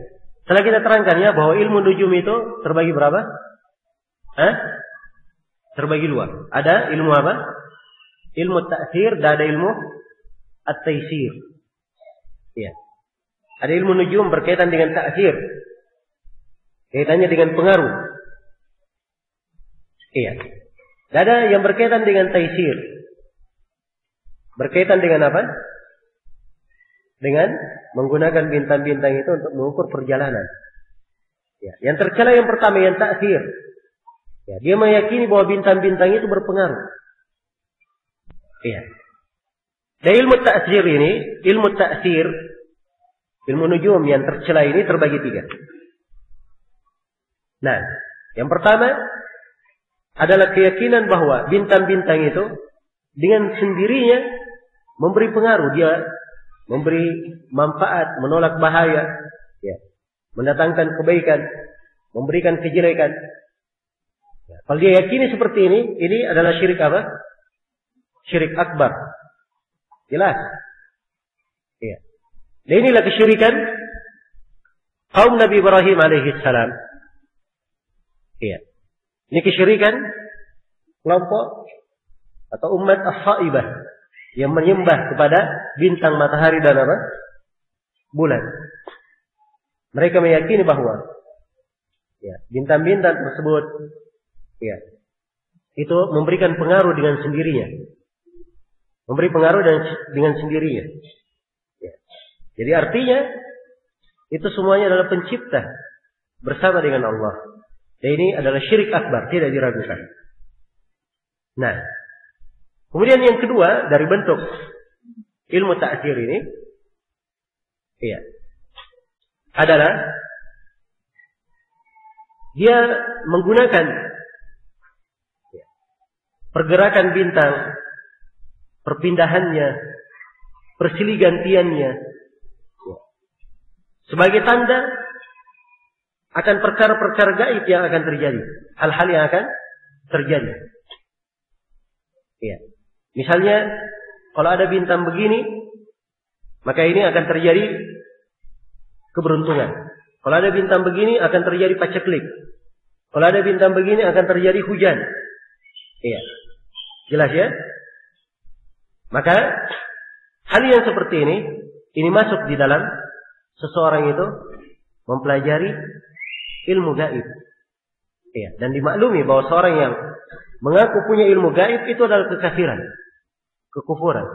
Setelah kita terangkan ya bahwa ilmu nujum itu terbagi berapa? Terbagi dua. Ada ilmu apa? Ilmu ta'thir dan ada ilmu at-taysir. Iya. Ada ilmu nujum berkaitan dengan ta'thir. Kaitannya dengan pengaruh. Iya. Dan ada yang berkaitan dengan taysir. Berkaitan dengan apa? Dengan menggunakan bintang-bintang itu untuk mengukur perjalanan. Ya, yang tercela yang pertama yang ta'thir. Ya, dia meyakini bahwa bintang-bintang itu berpengaruh. Iya. Dan ilmu ta'thir ini, ilmu ta'thir, ilmu nujum yang tercela ini terbagi tiga. Nah, yang pertama adalah keyakinan bahwa bintang-bintang itu dengan sendirinya memberi pengaruh, dia memberi manfaat, menolak bahaya, ya, mendatangkan kebaikan, memberikan kejelekan. Ya, kalau dia yakini seperti ini adalah syirik apa? Syirik akbar. Jelas. Ya. Dan inilah kesyirikan kaum Nabi Ibrahim alaihi salam. Ya. Ini kesyirikan kelompok atau umat as-saibah yang menyembah kepada bintang, matahari dan apa? Bulan. Mereka meyakini bahwa ya, bintang-bintang tersebut ya, itu memberikan pengaruh dengan sendirinya. Memberi pengaruh dengan sendirinya. Ya. Jadi artinya itu semuanya adalah pencipta bersama dengan Allah. Dan ini adalah syirik akbar, tidak diragukan. Nah, kemudian yang kedua dari bentuk ilmu ta'thir ini, iya, adalah dia menggunakan pergerakan bintang, perpindahannya, persilih gantiannya sebagai tanda akan perkara-perkara gaib yang akan terjadi, hal-hal yang akan terjadi. Iya. Misalnya, kalau ada bintang begini, maka ini akan terjadi keberuntungan. Kalau ada bintang begini, akan terjadi paceklik. Kalau ada bintang begini, akan terjadi hujan. Iya. Jelas ya? Maka hal yang seperti ini masuk di dalam seseorang itu mempelajari ilmu gaib. Ya, dan dimaklumi bahwa seorang yang mengaku punya ilmu gaib itu adalah kekafiran, kekufuran.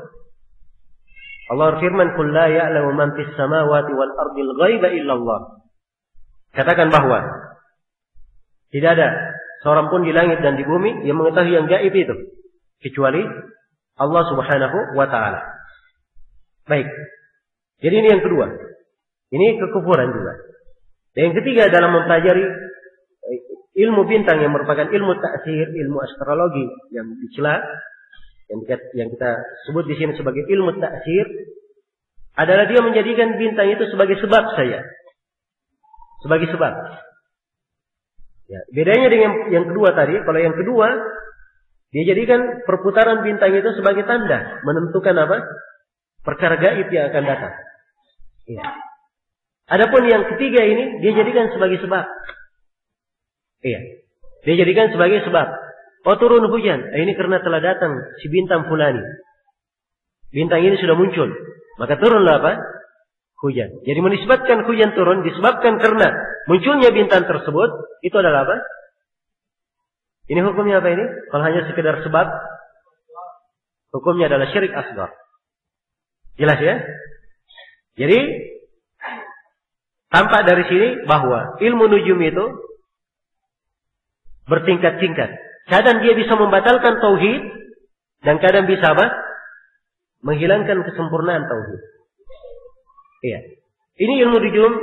Allah berfirman, "Qul la ya'lamu man fis samawati wal ardi al-ghaiba illa Allah." Katakan bahwa tidak ada seorang pun di langit dan di bumi yang mengetahui yang gaib itu kecuali Allah Subhanahu wa taala. Baik. Jadi ini yang kedua. Ini kekufuran juga. Dan yang ketiga dalam mempelajari ilmu bintang yang merupakan ilmu ta'sir, ilmu astrologi yang dicela, yang kita sebut di sini sebagai ilmu ta'sir, adalah dia menjadikan bintang itu sebagai sebab saja. Sebagai sebab. Ya, bedanya dengan yang kedua tadi, kalau yang kedua dia jadikan perputaran bintang itu sebagai tanda menentukan apa? Perkara gaib yang akan datang. Ya. Adapun yang ketiga ini dia jadikan sebagai sebab. Iya. Dia jadikan sebagai sebab. Oh, turun hujan. Ini karena telah datang si bintang fulani. Bintang ini sudah muncul. Maka turunlah apa? Hujan. Jadi menisbatkan hujan turun disebabkan karena munculnya bintang tersebut. Itu adalah apa? Ini hukumnya apa ini? Kalau hanya sekedar sebab, hukumnya adalah syirik asghar. Jelas ya? Jadi tampak dari sini bahwa ilmu nujum itu bertingkat-tingkat. Kadang dia bisa membatalkan tauhid dan kadang bisa apa? Menghilangkan kesempurnaan tauhid. Iya. Ini ilmu nujum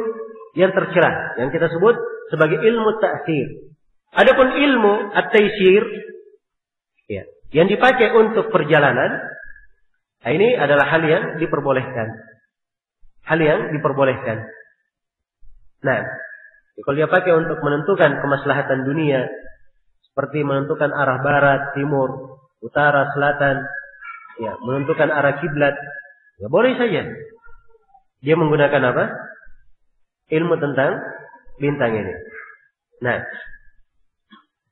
yang tercela, yang kita sebut sebagai ilmu ta'sir. Adapun ilmu at-taysir, ya, yang dipakai untuk perjalanan, ini adalah hal yang diperbolehkan. Hal yang diperbolehkan. Nah, kalau dia pakai untuk menentukan kemaslahatan dunia, seperti menentukan arah barat, timur, utara, selatan, ya, menentukan arah kiblat, ya boleh saja. Dia menggunakan apa? Ilmu tentang bintang ini. Nah,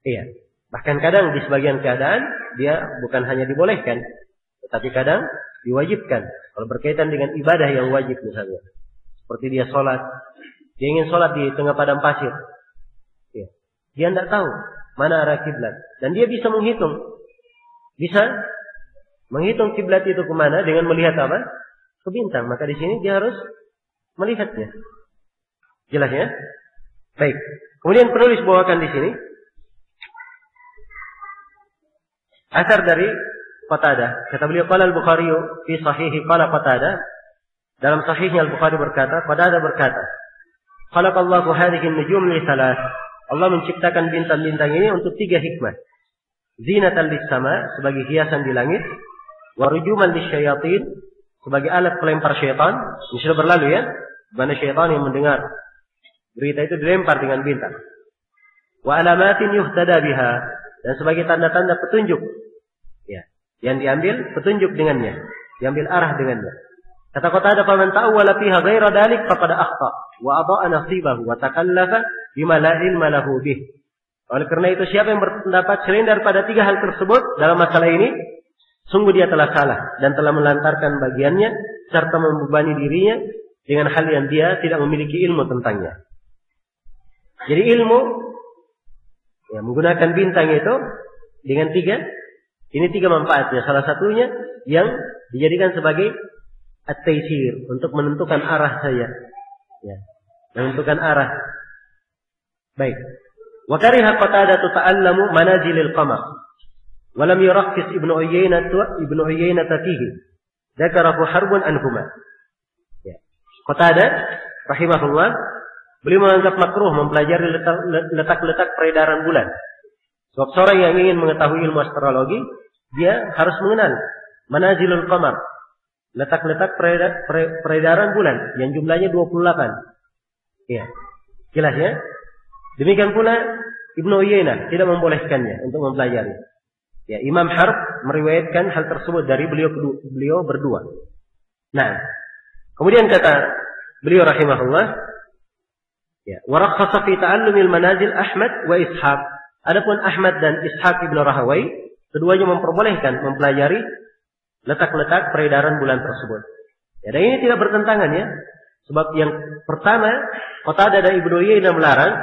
iya. Bahkan kadang di sebagian keadaan dia bukan hanya dibolehkan, tetapi kadang diwajibkan. Kalau berkaitan dengan ibadah yang wajib misalnya, seperti dia sholat, dia ingin sholat di tengah padang pasir, ya. Dia tidak tahu mana arah kiblat dan dia bisa menghitung kiblat itu kemana dengan melihat apa? Ke bintang. Maka di sini dia harus melihatnya. Jelas ya? Baik. Kemudian penulis bawakan di sini asar dari Qatadah. Kata beliau, qala al-Bukhari fi sahihi qala Qatadah. Dalam sahihnya Al-Bukhari berkata, Qatadah berkata, khalaqallahu hadhihi an-nujum li thalath. Allah menciptakan bintang-bintang ini untuk 3 hikmah. Zinatan lis-sama, sebagai hiasan di langit, wa rujuman lisyayatin, sebagai alat pelempar syaitan. Ini sudah berlalu ya, mana syaitan yang mendengar berita itu dilempar dengan bintang. Wa alamatin yuhtada biha, dan sebagai tanda-tanda petunjuk, ya, yang diambil petunjuk dengannya, diambil arah dengannya. Kata Qatadah, faman ta'awwala fiha ghaira dalik faqad akhta wa adha'a nasibahu wa takallafa bima la ilma lahu bih. Oleh karena itu, siapa yang berpendapat selain daripada 3 hal tersebut dalam masalah ini, sungguh dia telah salah dan telah melantarkan bagiannya serta membebani dirinya dengan hal yang dia tidak memiliki ilmu tentangnya. Jadi ilmu, ya, menggunakan bintang itu dengan 3, ini 3 manfaatnya. Salah satunya yang dijadikan sebagai at-taysir, untuk menentukan arah saya, ya, menentukan arah. Baik. Wa kariha Qatadah ta'allamu manazilil qamar wa lam yurakhis Ibnu Uyainah fihi. Dzakarahu harbun anhuma. Ya. Qatadah rahimahullah, beliau menganggap makruh mempelajari letak-letak peredaran bulan. Sebab seorang yang ingin mengetahui ilmu astrologi, dia harus mengenal manazilul qamar, letak-letak peredaran bulan yang jumlahnya 28. Ya. Jelas ya? Demikian pula Ibnu Uyainah tidak membolehkannya untuk mempelajari. Ya, Imam Harb meriwayatkan hal tersebut dari beliau berdua. Nah, kemudian kata beliau rahimahullah, ya, wa rakhasa fi ta'allumil manazil Ahmad wa Ishaq. Adapun Ahmad dan Ishaq Ibnu Rahawai, keduanya memperbolehkan mempelajari letak-letak peredaran bulan tersebut. Ya, dan ini tidak bertentangan ya. Sebab yang pertama, Qatadah dan Ibnu Uyainah melarang,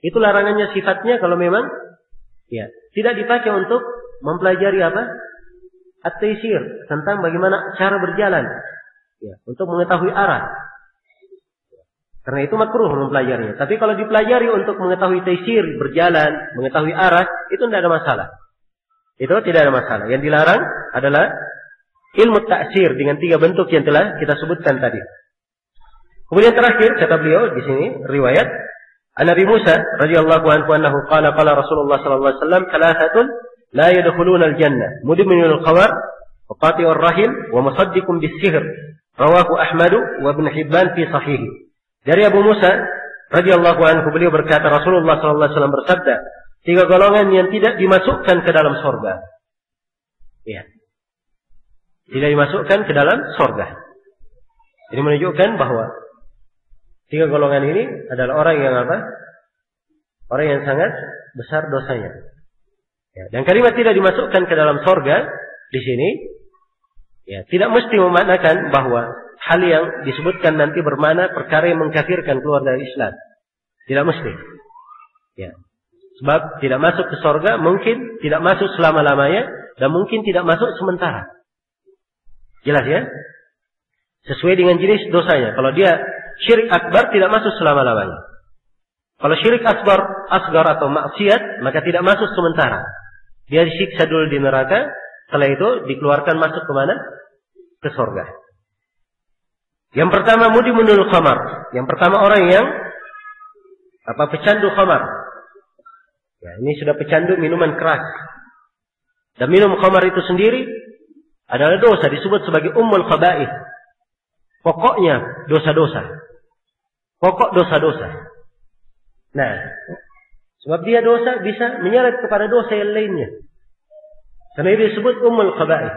itu larangannya sifatnya kalau memang ya tidak dipakai untuk mempelajari apa? At-taysir, tentang bagaimana cara berjalan. Ya, untuk mengetahui arah. Karena itu makruh mempelajarinya. Tapi kalau dipelajari untuk mengetahui taysir, berjalan, mengetahui arah, itu tidak ada masalah. Itu tidak ada masalah. Yang dilarang adalah ilmu ta'sir dengan 3 bentuk yang telah kita sebutkan tadi. Kemudian terakhir kata beliau di sini riwayat Nabi Musa radhiyallahu anhu qala Rasulullah sallallahu alaihi wasallam thalathatun la yadkhuluna al-jannah mudminul khamar wa qati'ur rahim wa musaddiqun bis-sihr rawahu Ahmad wa Ibn Hibban fi sahih. Dari Abu Musa radhiyallahu anhu beliau berkata Rasulullah sallallahu alaihi wasallam bersabda, 3 golongan yang tidak dimasukkan ke dalam surga. Ya. Tidak dimasukkan ke dalam surga. Ini menunjukkan bahwa 3 golongan ini adalah orang yang apa? Orang yang sangat besar dosanya. Ya, dan kalimat tidak dimasukkan ke dalam surga di sini ya, tidak mesti memaknakan bahwa hal yang disebutkan nanti bermakna perkara yang mengkafirkan keluar dari Islam. Tidak mesti. Ya. Sebab tidak masuk ke surga mungkin tidak masuk selama-lamanya dan mungkin tidak masuk sementara. Jelas ya? Sesuai dengan jenis dosanya. Kalau dia syirik akbar tidak masuk selama-lamanya. Kalau syirik asgar atau maksiat maka tidak masuk sementara. Dia disiksa dulu di neraka, setelah itu dikeluarkan masuk ke mana? Ke surga. Yang pertama mudminul khamar. Yang pertama orang yang pecandu khamar. Ya, ini sudah pecandu minuman keras. Dan minum khamar itu sendiri adalah dosa, disebut sebagai ummul khaba'ith. Pokoknya dosa-dosa. Pokok dosa-dosa. Nah, sebab dia dosa bisa menyeret kepada dosa yang lainnya. Karena itu disebut ummul khaba'ith.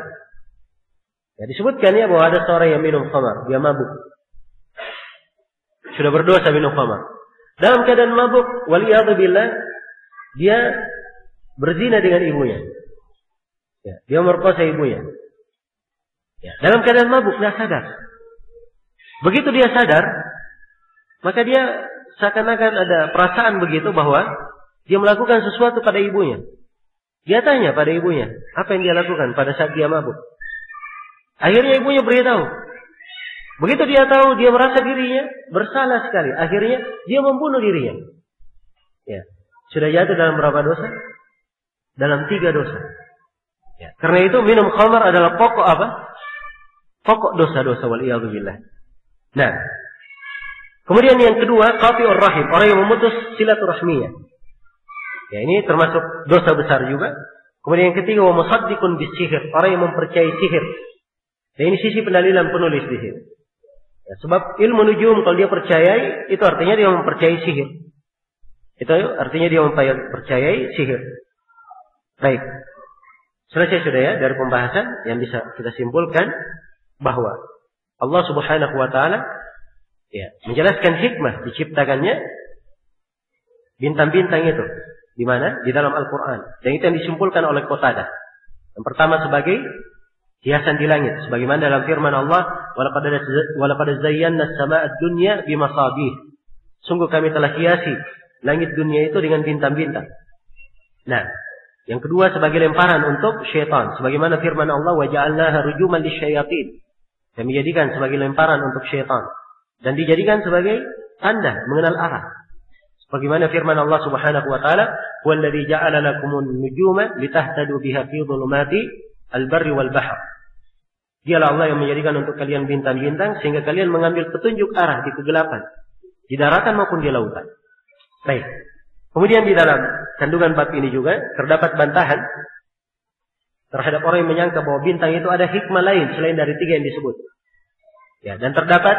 Ya, disebutkan ya bahwa ada seorang yang minum khamar, dia mabuk. Sudah berdosa minum khamar. Dalam keadaan mabuk, waliyadzubillah, dia berzina dengan ibunya. Ya, dia merkosa ibunya. Ya, dalam keadaan mabuk, dia sadar. Begitu dia sadar, maka dia seakan-akan ada perasaan begitu bahwa dia melakukan sesuatu pada ibunya. Dia tanya pada ibunya, apa yang dia lakukan pada saat dia mabuk. Akhirnya ibunya beritahu. Begitu dia tahu, dia merasa dirinya bersalah sekali. Akhirnya dia membunuh dirinya. Ya, sudah jatuh dalam berapa dosa? Dalam 3 dosa. Ya, karena itu minum khamar adalah pokok apa? Pokok dosa-dosa waliyadzubillah. Nah, kemudian yang kedua, qati'ur rahim, orang yang memutus silaturahmiyah. Ya, ini termasuk dosa besar juga. Kemudian yang ketiga, wa musaddiqun bis-sihr, orang yang mempercayai sihir. Dan ini sisi pendalilan penulis di sini. Ya, sebab ilmu nujum kalau dia percayai, itu artinya dia mempercayai sihir. Itu artinya dia mempercayai sihir. Baik. Selesai sudah ya dari pembahasan yang bisa kita simpulkan bahwa Allah Subhanahu wa taala ya menjelaskan hikmah diciptakannya bintang-bintang itu di mana? Di dalam Al-Qur'an. Dan itu yang disimpulkan oleh Qatadah. Yang pertama sebagai hiasan di langit sebagaimana dalam firman Allah walaqad zayyana as-samaa'a ad-dunya bimasabih. Sungguh kami telah hiasi langit dunia itu dengan bintang-bintang. Nah, yang kedua sebagai lemparan untuk syaitan sebagaimana firman Allah wa ja'alnaha rujuman lisyayatin. Kami jadikan sebagai lemparan untuk syaitan dan dijadikan sebagai tanda mengenal arah. Sebagaimana firman Allah Subhanahu wa taala, "Wallazi ja'ala lakumun nujuma litahtadu biha fi dhulumati al-barri wal bahr." Dialah Allah yang menjadikan untuk kalian bintang-bintang sehingga kalian mengambil petunjuk arah di kegelapan, di daratan maupun di lautan. Baik. Kemudian di dalam kandungan bab ini juga terdapat bantahan terhadap orang yang menyangka bahwa bintang itu ada hikmah lain selain dari 3 yang disebut. Ya, dan terdapat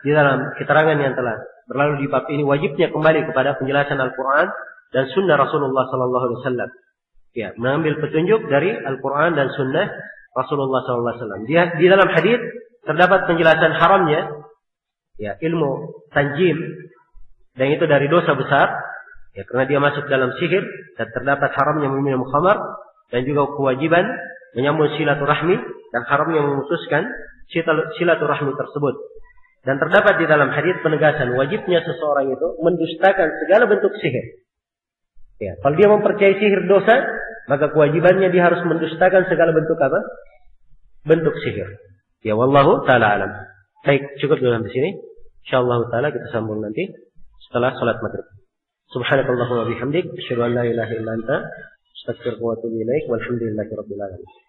di dalam keterangan yang telah berlalu di bab ini wajibnya kembali kepada penjelasan Al-Quran dan Sunnah Rasulullah Sallallahu Alaihi Wasallam. Ya, mengambil petunjuk dari Al-Quran dan Sunnah Rasulullah Sallallahu Alaihi Wasallam. Di dalam hadis terdapat penjelasan haramnya ya ilmu tanjim dan itu dari dosa besar. Ya, karena dia masuk dalam sihir dan terdapat haramnya meminum khamar dan juga kewajiban menyambung silaturahmi dan haramnya memutuskan silaturahmi tersebut. Dan terdapat di dalam hadis penegasan wajibnya seseorang itu mendustakan segala bentuk sihir. Ya, kalau dia mempercayai sihir dosa, maka kewajibannya dia harus mendustakan segala bentuk apa? Bentuk sihir. Ya, wallahu taala alam. Baik, cukup dulu sampai sini. Insyaallah taala kita sambung nanti setelah salat maghrib. Subhanakallahumma bihamdik, asyhadu an la ilaha illa anta, astaghfiruka wa atubu ilaik. Walhamdulillahirabbil alamin.